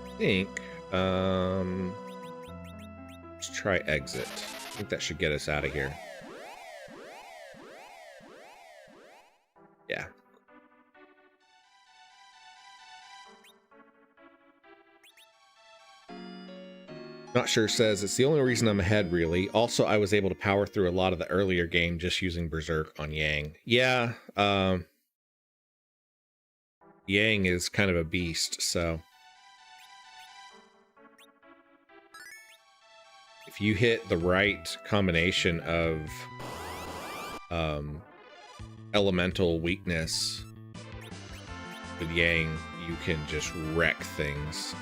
I think, let's try exit. I think that should get us out of here. Yeah. Not sure says, it's the only reason I'm ahead, really. Also, I was able to power through a lot of the earlier game just using Berserk on Yang. Yeah, Yang is kind of a beast, so if you hit the right combination of elemental weakness with Yang, you can just wreck things.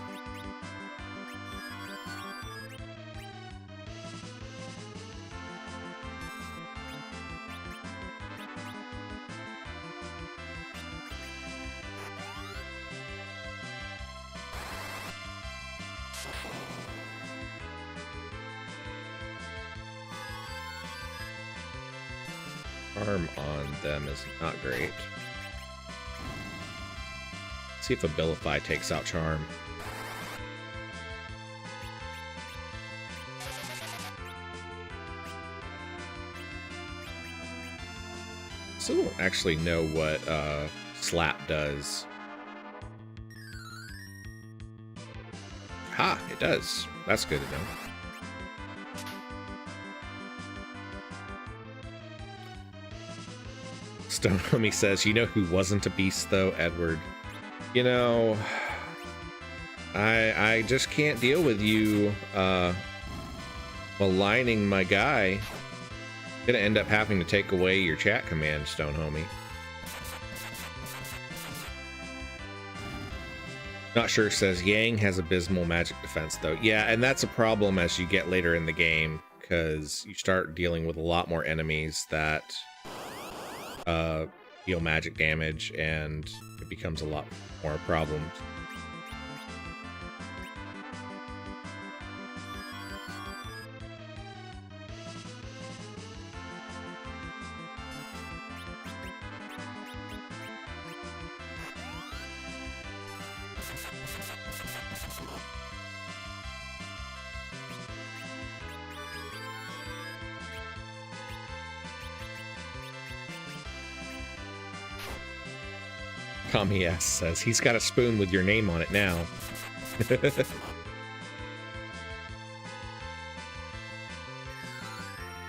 Charm on them is not great. Let's see if Abilify takes out Charm. Still don't actually know what slap does. Ha, it does. That's good to know. Stone Homie says, you know who wasn't a beast though, Edward? You know, I just can't deal with you maligning my guy. Gonna end up having to take away your chat command, Stone Homie. Not sure says Yang has abysmal magic defense though. Yeah, and that's a problem as you get later in the game, because you start dealing with a lot more enemies that deal magic damage, and it becomes a lot more problems. Tommy S says he's got a spoon with your name on it now.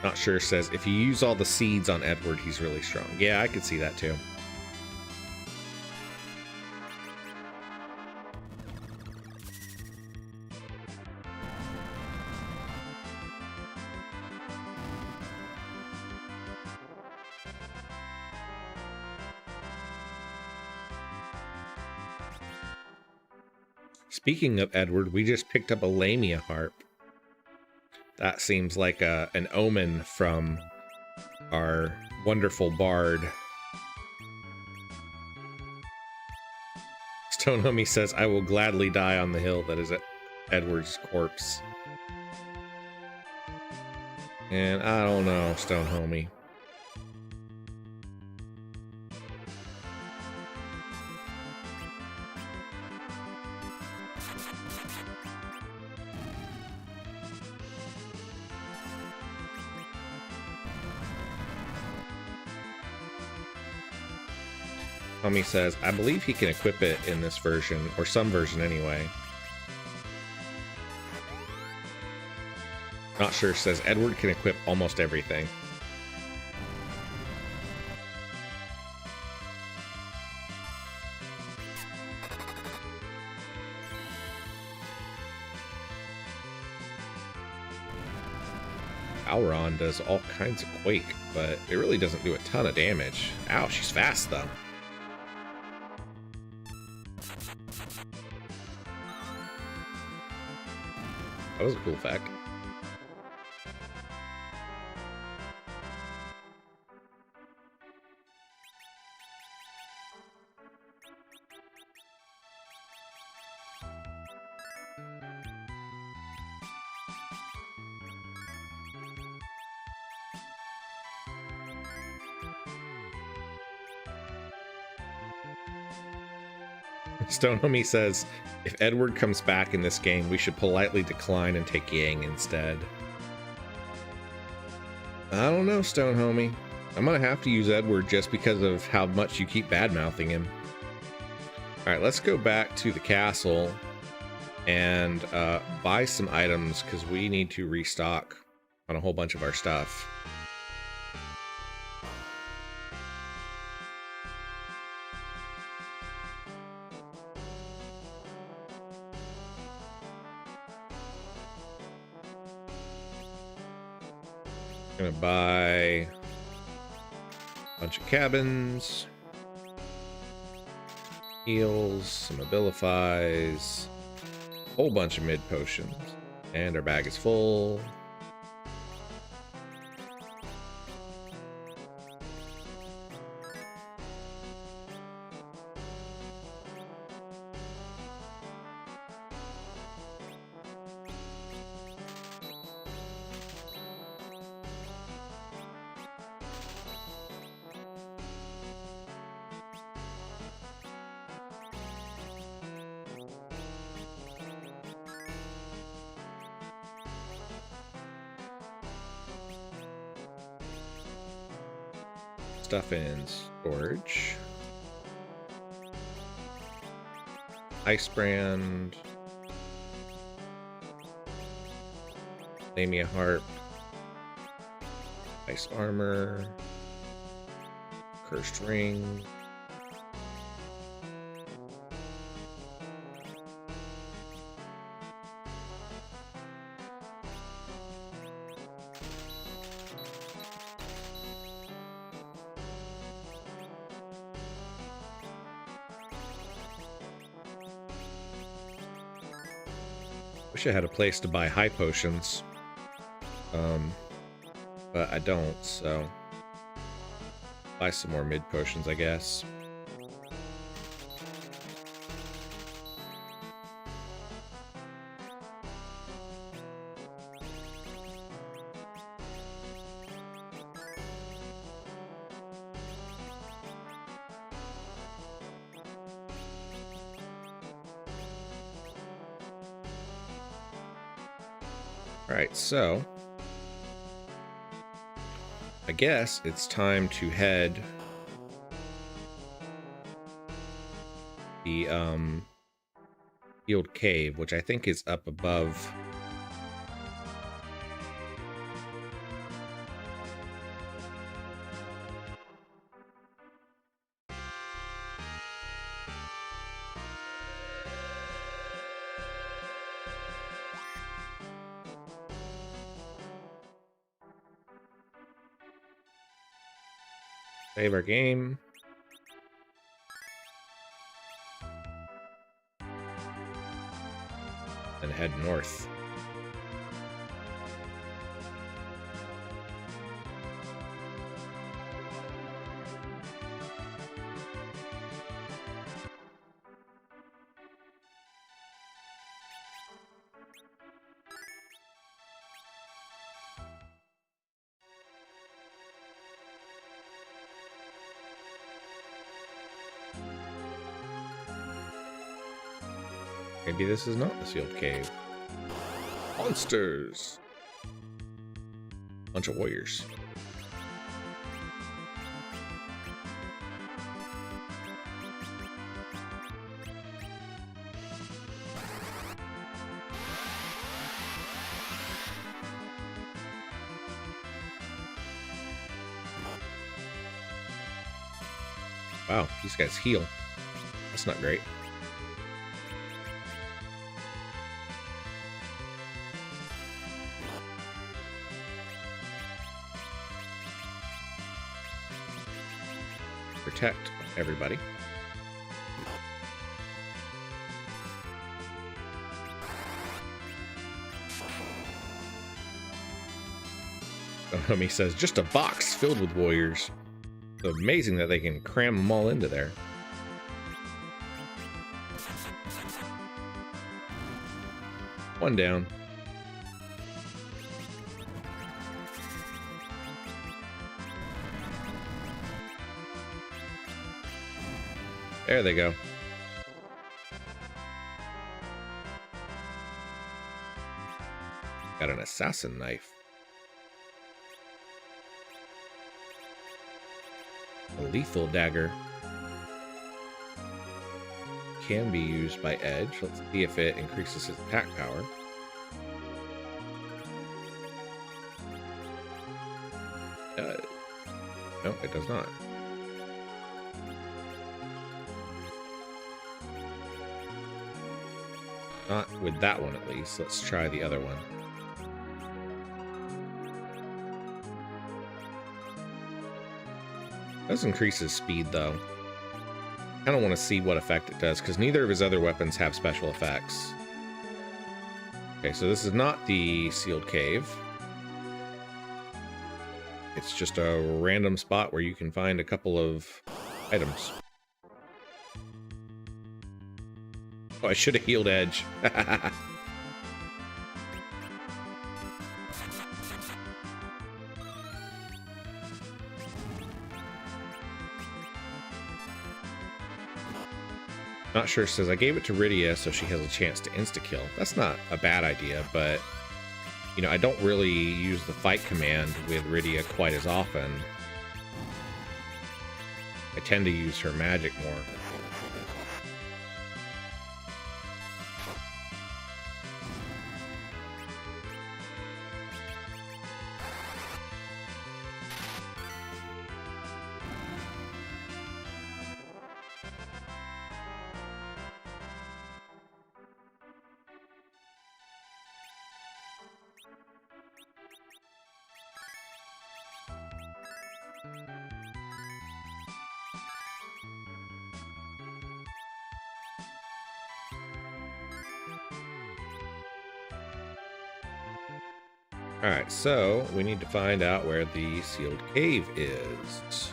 Not sure says if you use all the seeds on Edward, he's really strong. Yeah, I could see that too. Speaking of Edward, we just picked up a Lamia harp. That seems like an omen from our wonderful bard. Stone Homie says, I will gladly die on the hill that is at Edward's corpse. And I don't know, Stone Homie. Tommy says, I believe he can equip it in this version, or some version anyway. Not sure says, Edward can equip almost everything. Auron does all kinds of quake, but it really doesn't do a ton of damage. Ow, she's fast though. That was a cool fact. Stone Homie says, if Edward comes back in this game, we should politely decline and take Yang instead. I don't know, Stone Homie. I'm gonna have to use Edward just because of how much you keep bad-mouthing him. Alright, let's go back to the castle and buy some items, because we need to restock on a whole bunch of our stuff. Gonna buy a bunch of cabins, heals, some abilifies, a whole bunch of mid potions, and our bag is full. stuff in storage. Ice brand. Lamia harp. Ice armor. Cursed ring. Wish I had a place to buy high potions, but I don't, so buy some more mid potions, I guess. Alright, so I guess it's time to head the Field Cave, which I think is up above. Save our game. And head north. Maybe this is not the sealed cave. Monsters! Bunch of warriors. Wow, these guys heal. That's not great. Protect everybody. He says, just a box filled with warriors. It's amazing that they can cram them all into there. One down. There they go. Got an assassin knife. A lethal dagger. Can be used by Edge. Let's see if it increases his attack power. No, it does not. Not with that one, at least. Let's try the other one. Does increase his speed, though. I don't want to see what effect it does, because neither of his other weapons have special effects. Okay, so this is not the sealed cave. It's just a random spot where you can find a couple of items. Oh, I should have healed Edge. Not sure, says I gave it to Rydia so she has a chance to insta-kill. That's not a bad idea, but you know, I don't really use the fight command with Rydia quite as often. I tend to use her magic more. Alright, so we need to find out where the sealed cave is.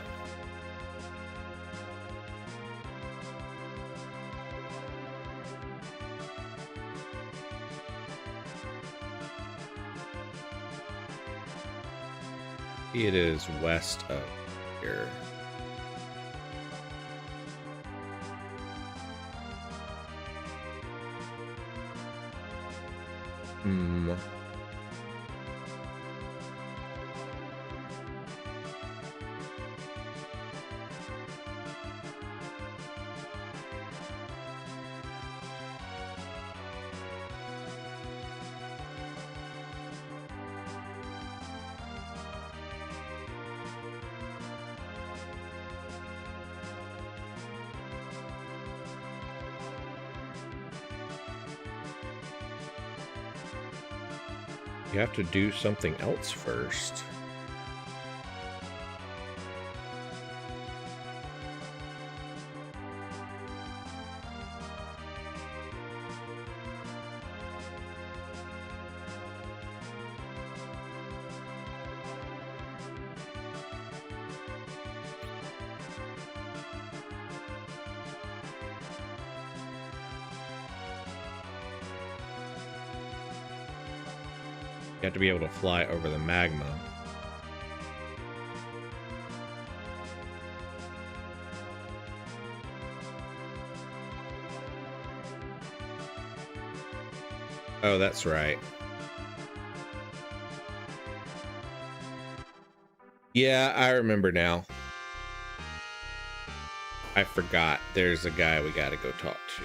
It is west of here. You have to do something else first. You have to be able to fly over the magma. Oh, that's right. Yeah, I remember now. I forgot. There's a guy we gotta go talk to.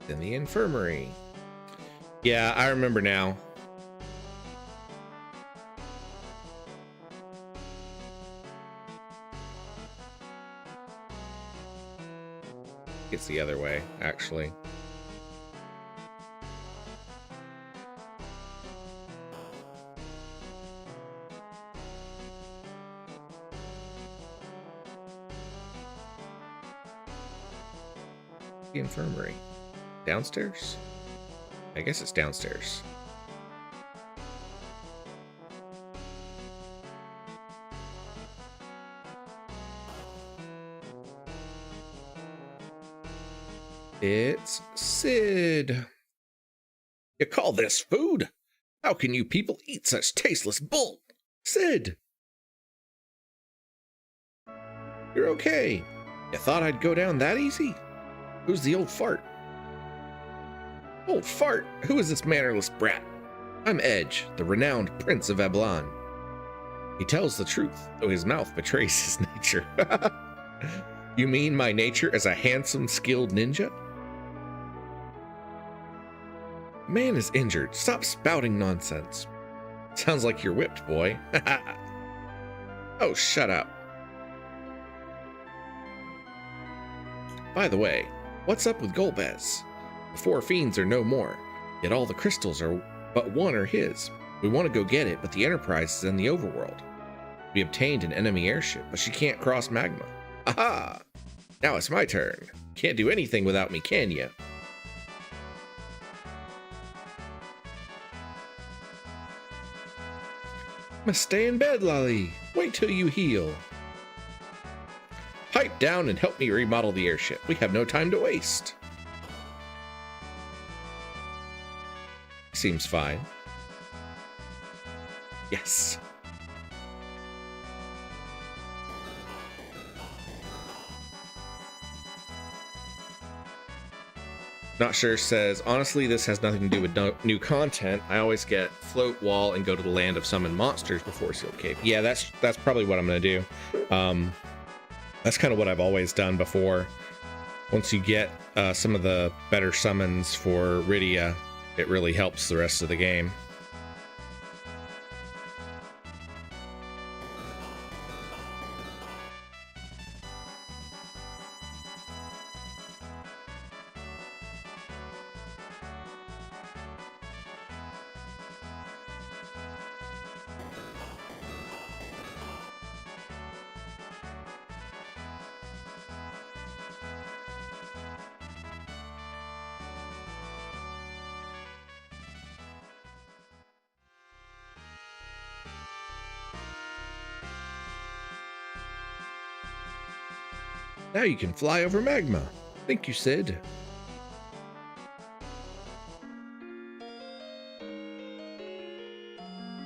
In the infirmary. Yeah, I remember now. It's the other way, actually. The infirmary. Downstairs? I guess it's downstairs. It's Sid. You call this food? How can you people eat such tasteless bull? Sid! You're okay. You thought I'd go down that easy? Who's the old fart? Old fart? Who is this mannerless brat? I'm Edge, the renowned Prince of Eblan. He tells the truth, though his mouth betrays his nature. You mean my nature as a handsome, skilled ninja? Man is injured. Stop spouting nonsense. Sounds like you're whipped, boy. Oh, shut up. By the way, what's up with Golbez? The 4 fiends are no more, yet all the crystals are but one are his. We want to go get it, but the Enterprise is in the overworld. We obtained an enemy airship, but she can't cross magma. Aha! Now it's my turn. Can't do anything without me, can ya? Must stay in bed, Lolly. Wait till you heal. Pipe down and help me remodel the airship. We have no time to waste. Seems fine. Yes. Not sure says, honestly, this has nothing to do with new content. I always get float wall and go to the land of summoned monsters before Seal Cave. Yeah, that's probably what I'm going to do. That's kind of what I've always done before. Once you get some of the better summons for Rydia, it really helps the rest of the game. Now you can fly over magma. Thank you, Sid.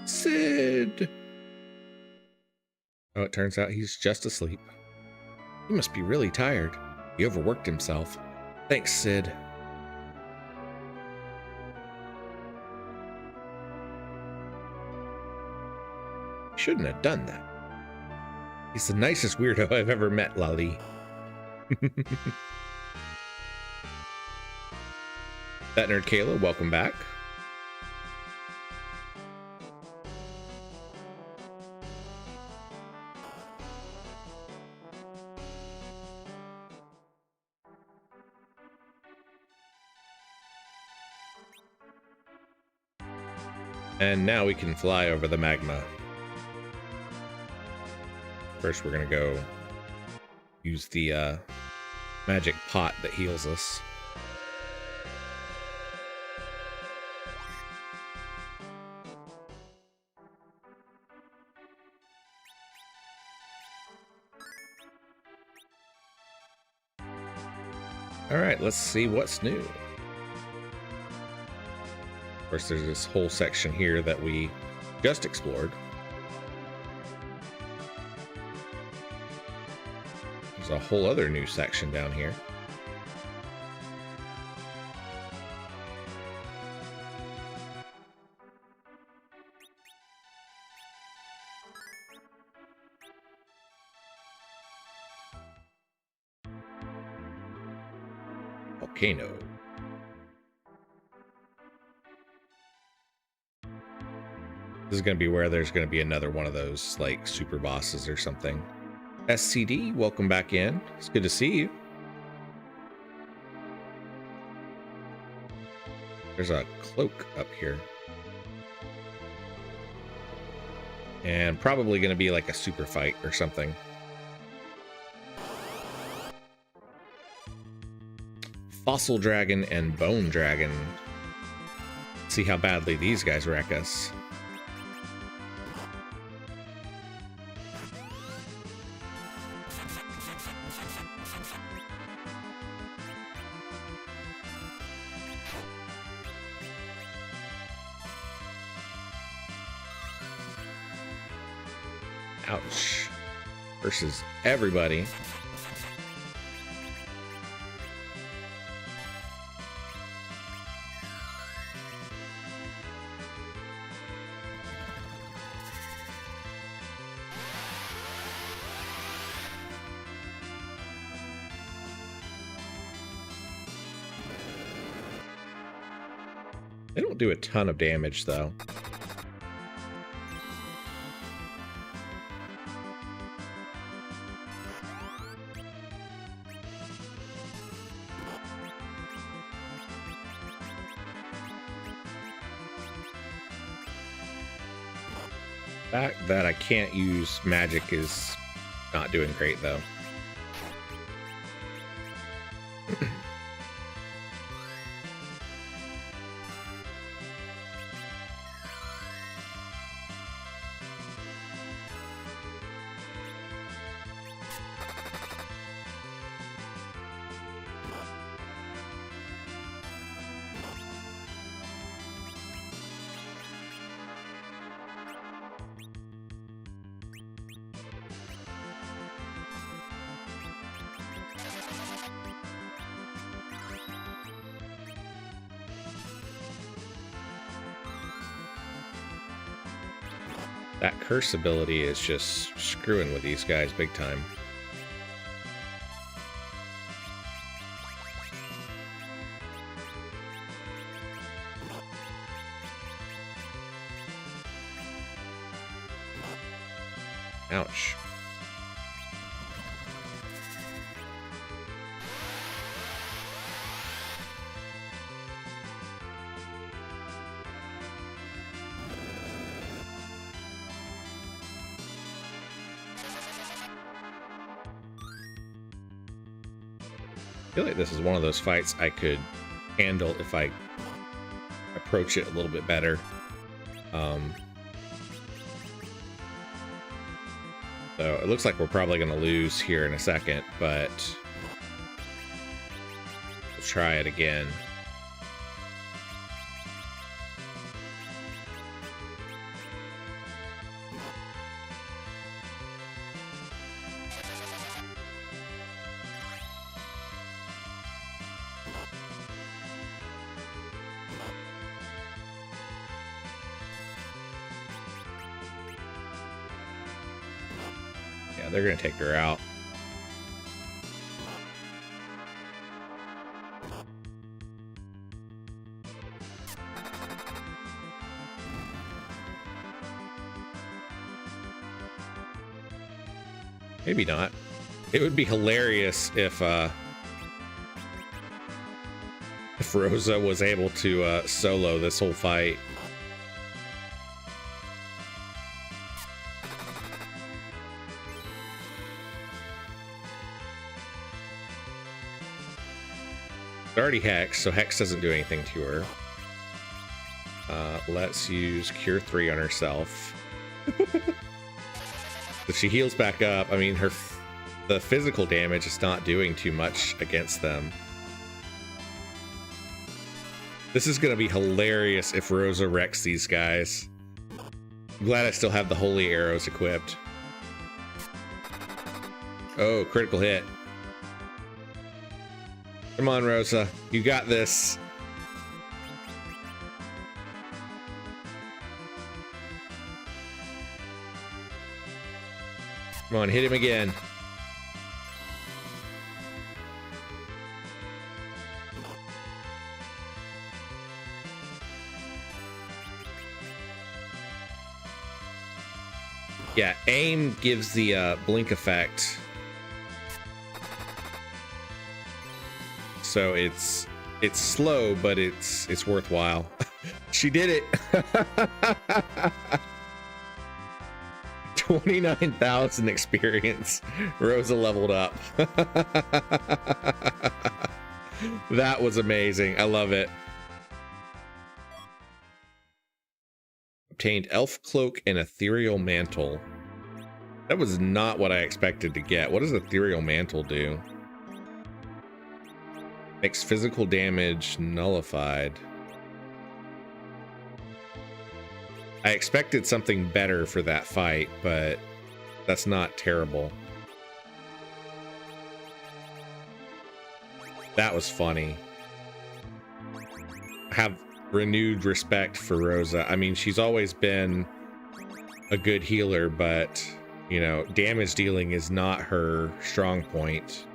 Sid! Oh, it turns out he's just asleep. He must be really tired. He overworked himself. Thanks, Sid. Shouldn't have done that. He's the nicest weirdo I've ever met, Lali. That nerd Kayla, welcome back. And now we can fly over the magma. First, we're gonna go use the magic pot that heals us. All right, let's see what's new. Of course, there's this whole section here that we just explored. There's a whole other new section down here. Volcano. This is going to be where there's going to be another one of those like super bosses or something. SCD, welcome back in. It's good to see you. There's a cloak up here. And probably going to be like a super fight or something. Fossil Dragon and Bone Dragon. See how badly these guys wreck us. Ouch. Versus everybody. They don't do a ton of damage, though. The fact that I can't use magic is not doing great, though. That curse ability is just screwing with these guys big time. Ouch. I feel like this is one of those fights I could handle if I approach it a little bit better. So it looks like we're probably going to lose here in a second, but we'll try it again. They're gonna take her out. Maybe not. It would be hilarious if Rosa was able to solo this whole fight. Already Hex, so Hex doesn't do anything to her. Let's use Cure 3 on herself. If she heals back up, I mean, the physical damage is not doing too much against them. This is going to be hilarious if Rosa wrecks these guys. I'm glad I still have the Holy Arrows equipped. Oh, critical hit. Come on, Rosa. You got this. Come on, hit him again. Yeah, aim gives the blink effect. So it's slow, but it's worthwhile. She did it. 29,000 experience. Rosa leveled up. That was amazing. I love it. Obtained Elf Cloak and Ethereal Mantle. That was not what I expected to get. What does Ethereal Mantle do? Makes physical damage nullified. I expected something better for that fight, but that's not terrible. That was funny. I have renewed respect for Rosa. I mean, she's always been a good healer, but, you know, damage dealing is not her strong point.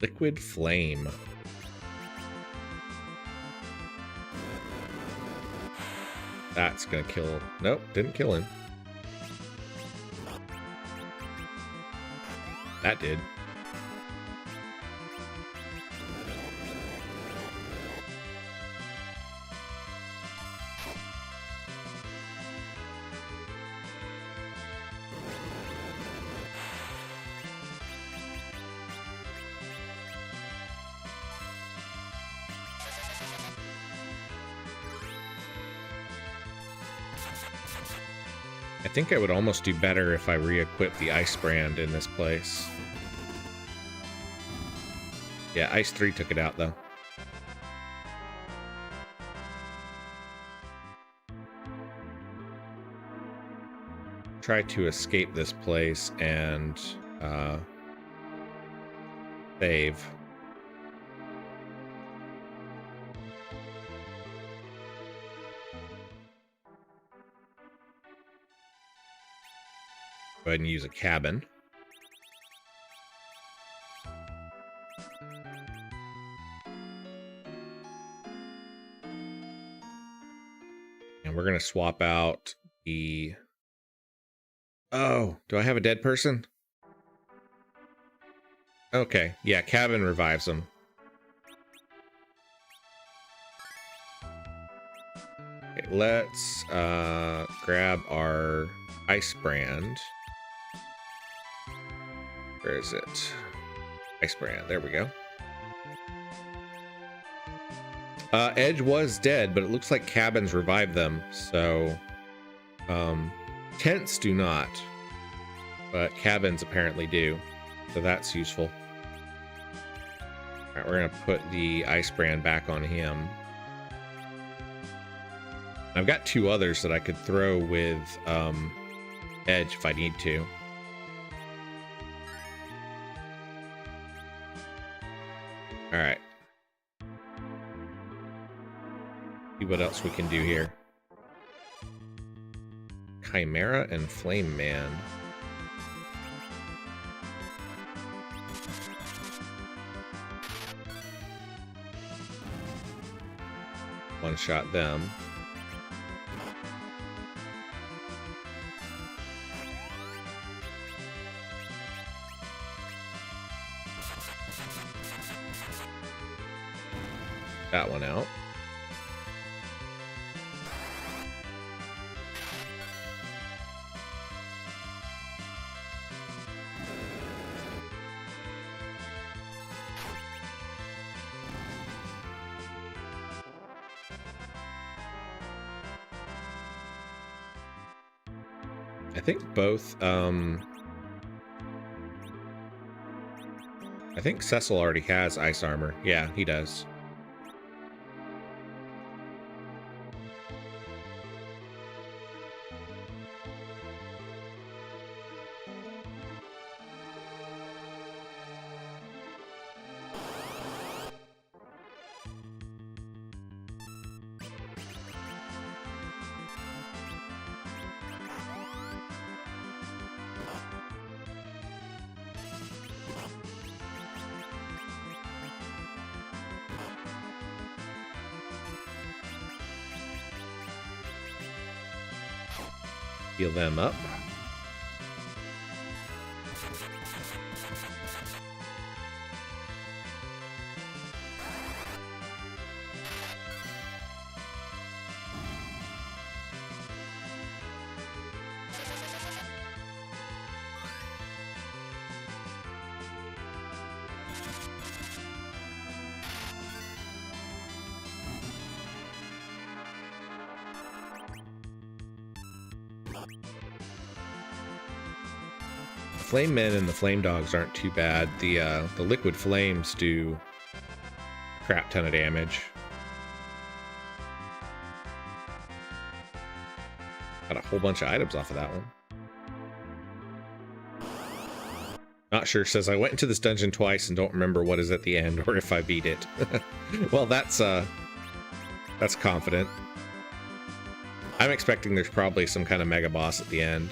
Liquid Flame. That's gonna kill. Nope, didn't kill him. That did. I think I would almost do better if I re-equip the Ice Brand in this place. Yeah, Ice 3 took it out, though. Try to escape this place and save. Go ahead and use a cabin. And we're going to swap out the... Oh, do I have a dead person? Okay, yeah, cabin revives them. Okay, let's grab our ice brand. Where is it? Ice brand, there we go. Edge was dead, but it looks like cabins revived them, so tents do not, but cabins apparently do, so that's useful. All right, we're gonna put the ice brand back on him. I've got two others that I could throw with Edge if I need to. All right. See what else we can do here. Chimera and Flame Man. One shot them. That one out. I think both, I think Cecil already has ice armor. Yeah, he does. Heal them up. Flame Men and the Flame Dogs aren't too bad. The Liquid Flames do a crap ton of damage. Got a whole bunch of items off of that one. Not sure, says I went into this dungeon twice and don't remember what is at the end or if I beat it. Well, that's confident. I'm expecting there's probably some kind of mega boss at the end.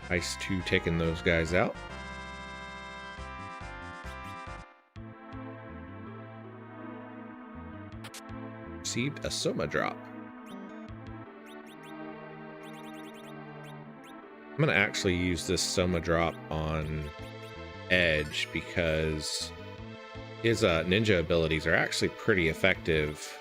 Ice 2 taking those guys out. Received a Soma drop. I'm going to actually use this Soma drop on Edge because his ninja abilities are actually pretty effective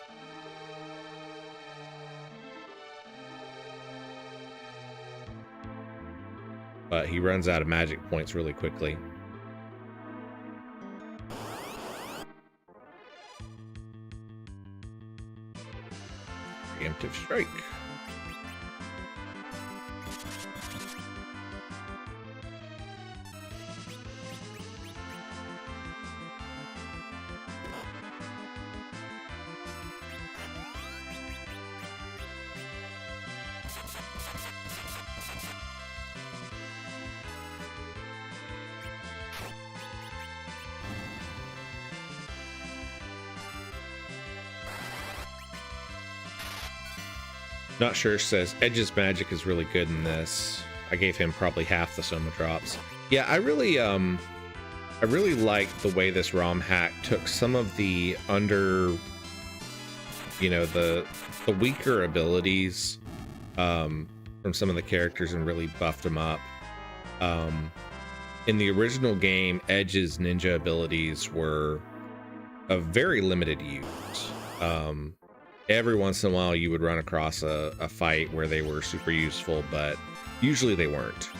but he runs out of magic points really quickly. Preemptive strike. Not sure says Edge's magic is really good in this. I gave him probably half the Soma drops. Yeah, I really like the way this ROM hack took some of the the weaker abilities from some of the characters and really buffed them up. In the original game, Edge's ninja abilities were of very limited use. Every once in a while you would run across a fight where they were super useful, but usually they weren't.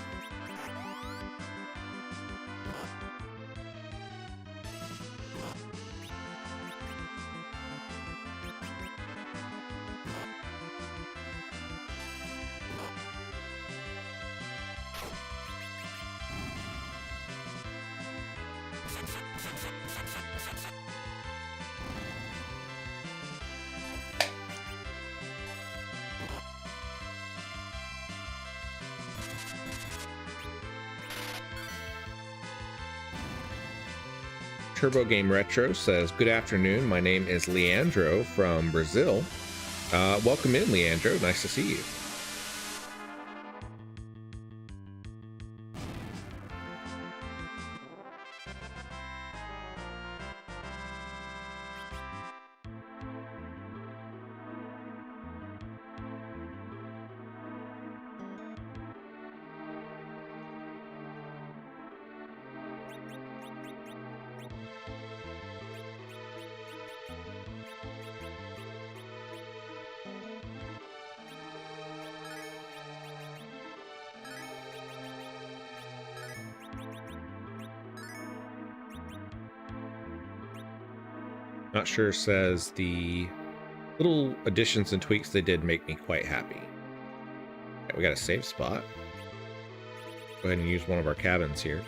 Turbo Game Retro says, good afternoon. My name is Leandro from Brazil. Welcome in, Leandro. Nice to see you. Not sure says the little additions and tweaks they did make me quite happy. Okay, we got a save spot. Go ahead and use one of our cabins here.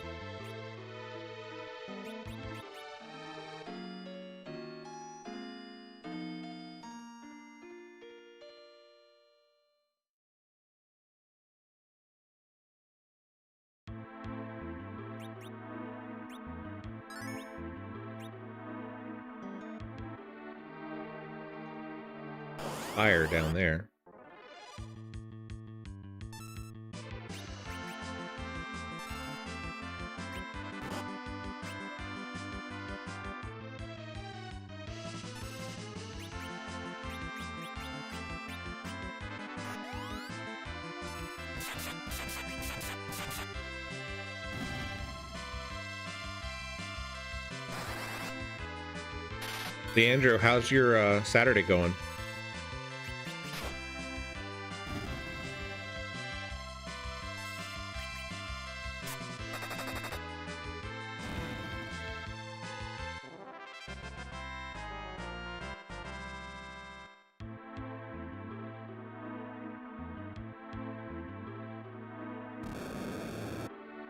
Fire down there. Leandro, how's your Saturday going?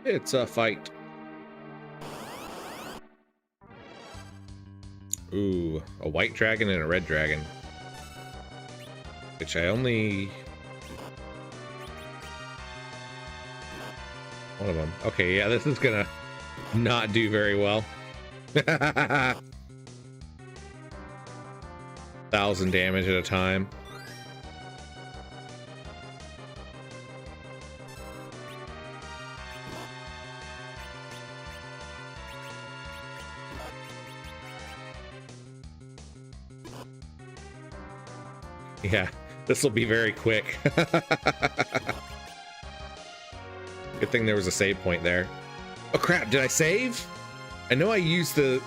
It's a fight. Ooh, a white dragon and a red dragon. Which I only... one of them. Okay, yeah, this is gonna not do very well. 1,000 damage at a time. Yeah, this will be very quick. Good thing there was a save point there. Oh crap, did I save? I know I used the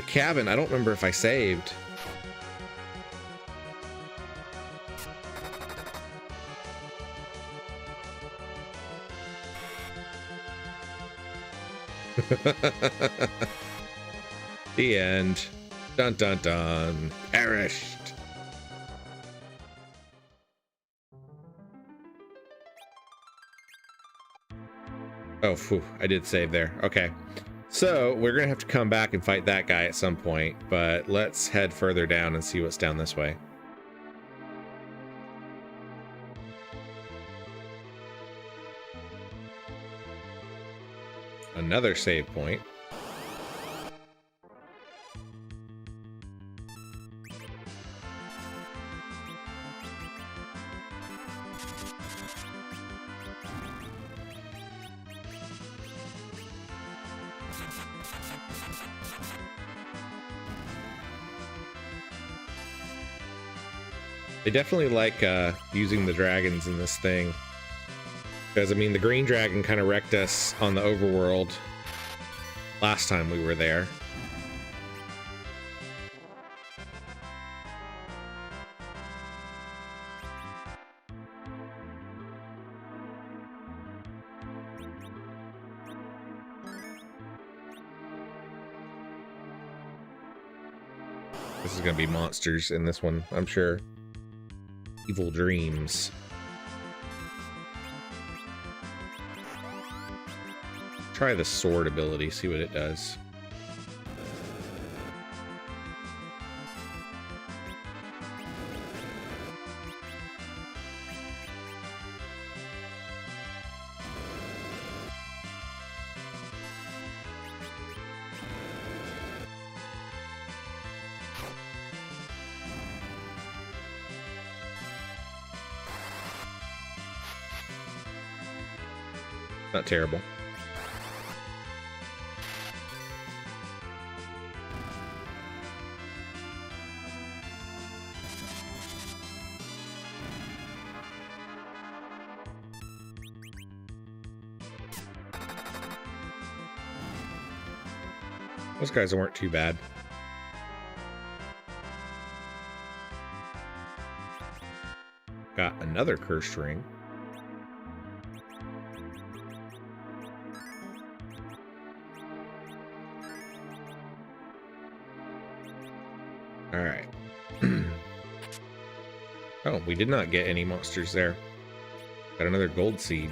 cabin. I don't remember if I saved. The end. Dun dun dun. Perished. Oh, phew, I did save there. Okay. So we're gonna have to come back and fight that guy at some point, but let's head further down and see what's down this way. Another save point. They definitely like using the dragons in this thing. Because, I mean, the green dragon kind of wrecked us on the overworld last time we were there. This is going to be monsters in this one, I'm sure. Evil dreams. Try the sword ability, see what it does. Not terrible. Those guys weren't too bad. Got another cursed ring. Alright. Oh, we did not get any monsters there. Got another gold seed.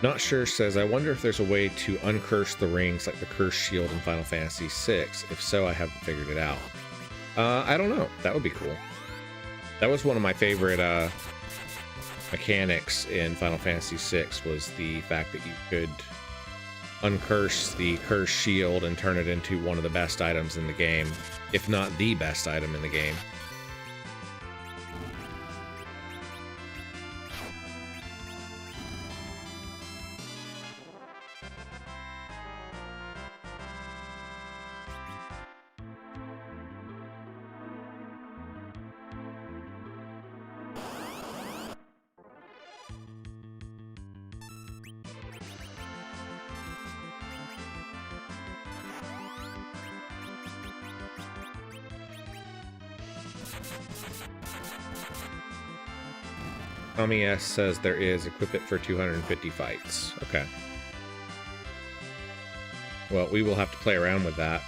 Not sure says, I wonder if there's a way to uncurse the rings like the cursed shield in Final Fantasy VI. If so, I haven't figured it out. I don't know. That would be cool. That was one of my favorite mechanics in Final Fantasy VI, was the fact that you could uncurse the cursed shield and turn it into one of the best items in the game, if not the best item in the game. Tommy S says there is. Equip it for 250 fights. Okay. Well, we will have to play around with that.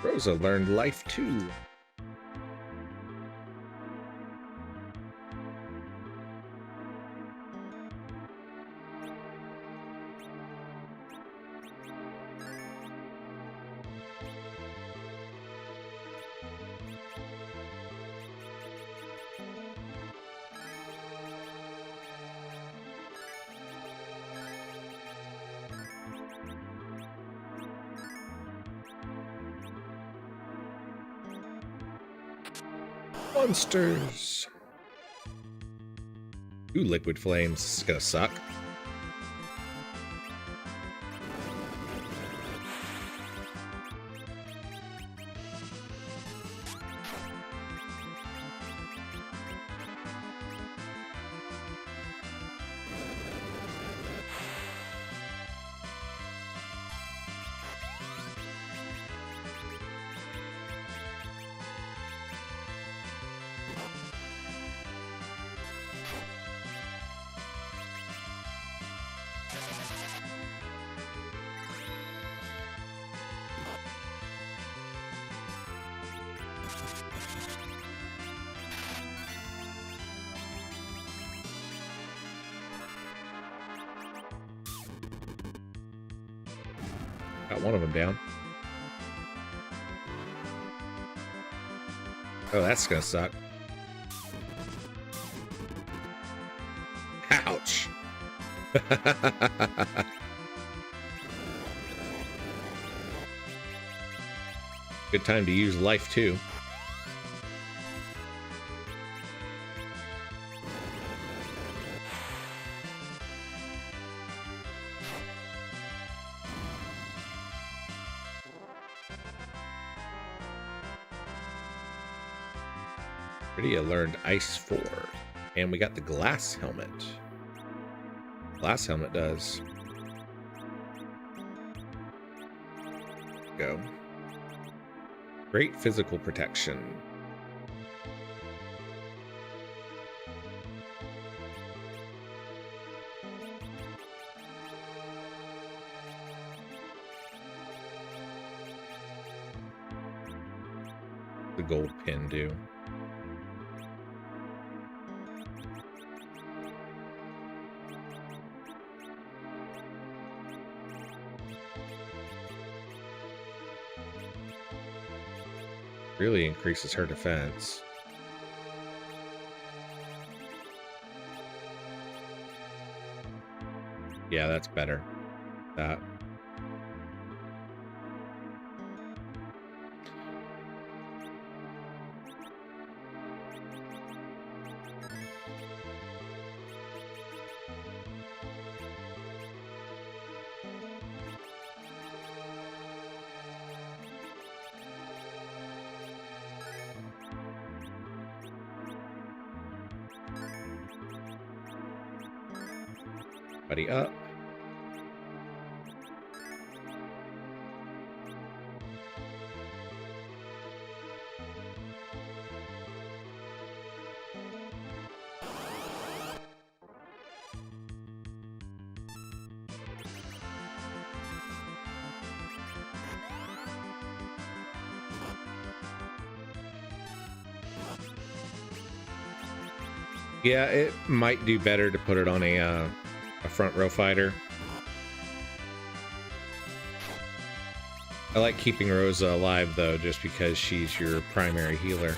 Rosa learned life too. Monsters. Ooh, liquid flames. This is gonna suck. Got one of them down. Oh, that's gonna suck. Ouch. Good time to use life too. Pretty, learned Ice 4. And we got the glass helmet. Glass helmet does. Go. Great physical protection. The gold pin do. Really increases her defense. Yeah, that's better. That. Buddy up. Yeah, it might do better to put it on a front row fighter. I like keeping Rosa alive though, just because she's your primary healer.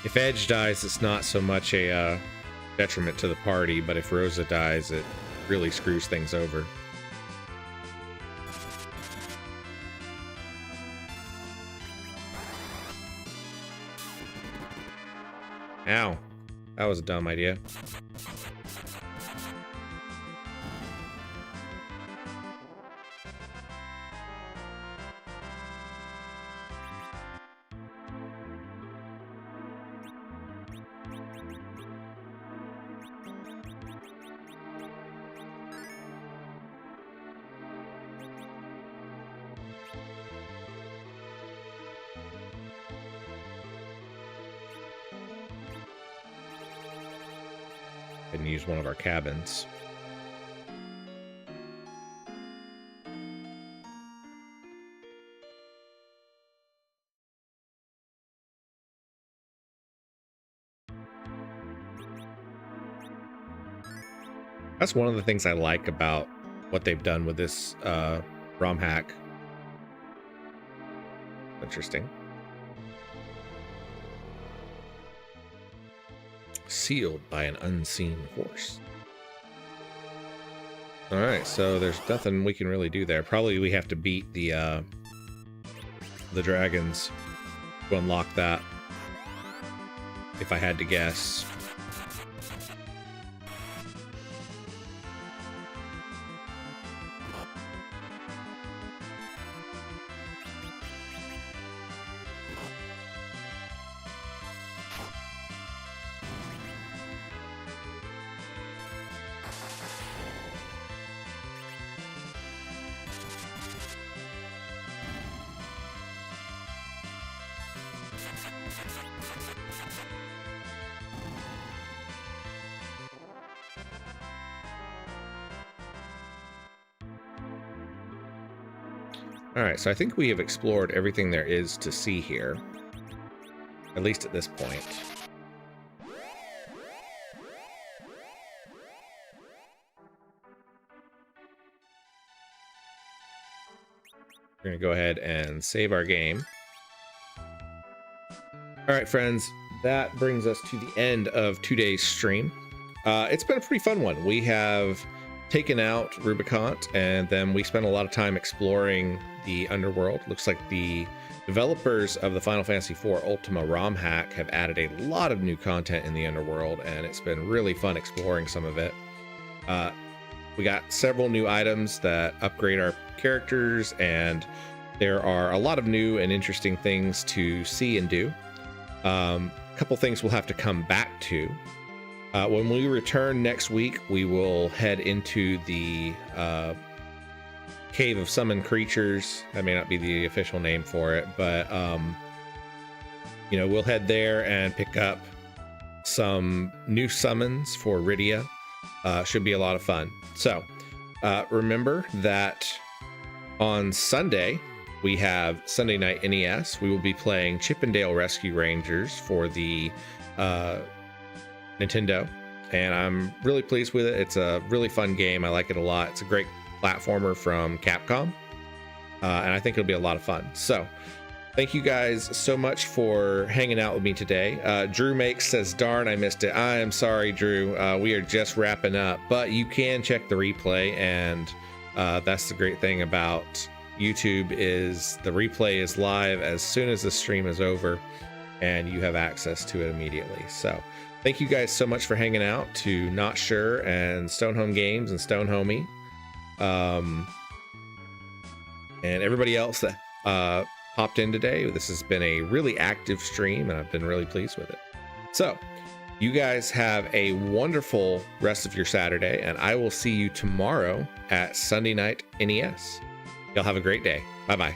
If Edge dies, it's not so much a detriment to the party, but if Rosa dies, it really screws things over. Ow. That was a dumb idea. and use one of our cabins. That's one of the things I like about what they've done with this romhack. Interesting. Sealed by an unseen force. All right, so there's nothing we can really do there. Probably we have to beat the dragons to unlock that, if I had to guess. All right, so I think we have explored everything there is to see here, at least at this point. We're going to go ahead and save our game. All right, friends, that brings us to the end of today's stream. It's been a pretty fun one. We have taken out Rubicant, and then we spent a lot of time exploring the Underworld. Looks like the developers of the Final Fantasy IV Ultima romhack have added a lot of new content in the Underworld, and it's been really fun exploring some of it. We got several new items that upgrade our characters, and there are a lot of new and interesting things to see and do. A couple things we'll have to come back to. When we return next week, we will head into the Cave of Summoned Creatures. That may not be the official name for it, but you know, we'll head there and pick up some new summons for Rydia. Should be a lot of fun. So remember that on Sunday we have Sunday Night NES. We will be playing Chip and Dale Rescue Rangers for the Nintendo, and I'm really pleased with it. It's a really fun game. I like it a lot. It's a great platformer from Capcom, and I think it'll be a lot of fun. So thank you guys so much for hanging out with me today. Drew Makes says, darn, I missed it. I am sorry, Drew. We are just wrapping up, but you can check the replay, and that's the great thing about YouTube is the replay is live as soon as the stream is over, and you have access to it immediately. So thank you guys so much for hanging out to Not Sure and Stonehome Games and Stonehomie. And everybody else that popped in today. This has been a really active stream, and I've been really pleased with it. So you guys have a wonderful rest of your Saturday, and I will see you tomorrow at Sunday Night NES. Y'all have a great day. Bye-bye.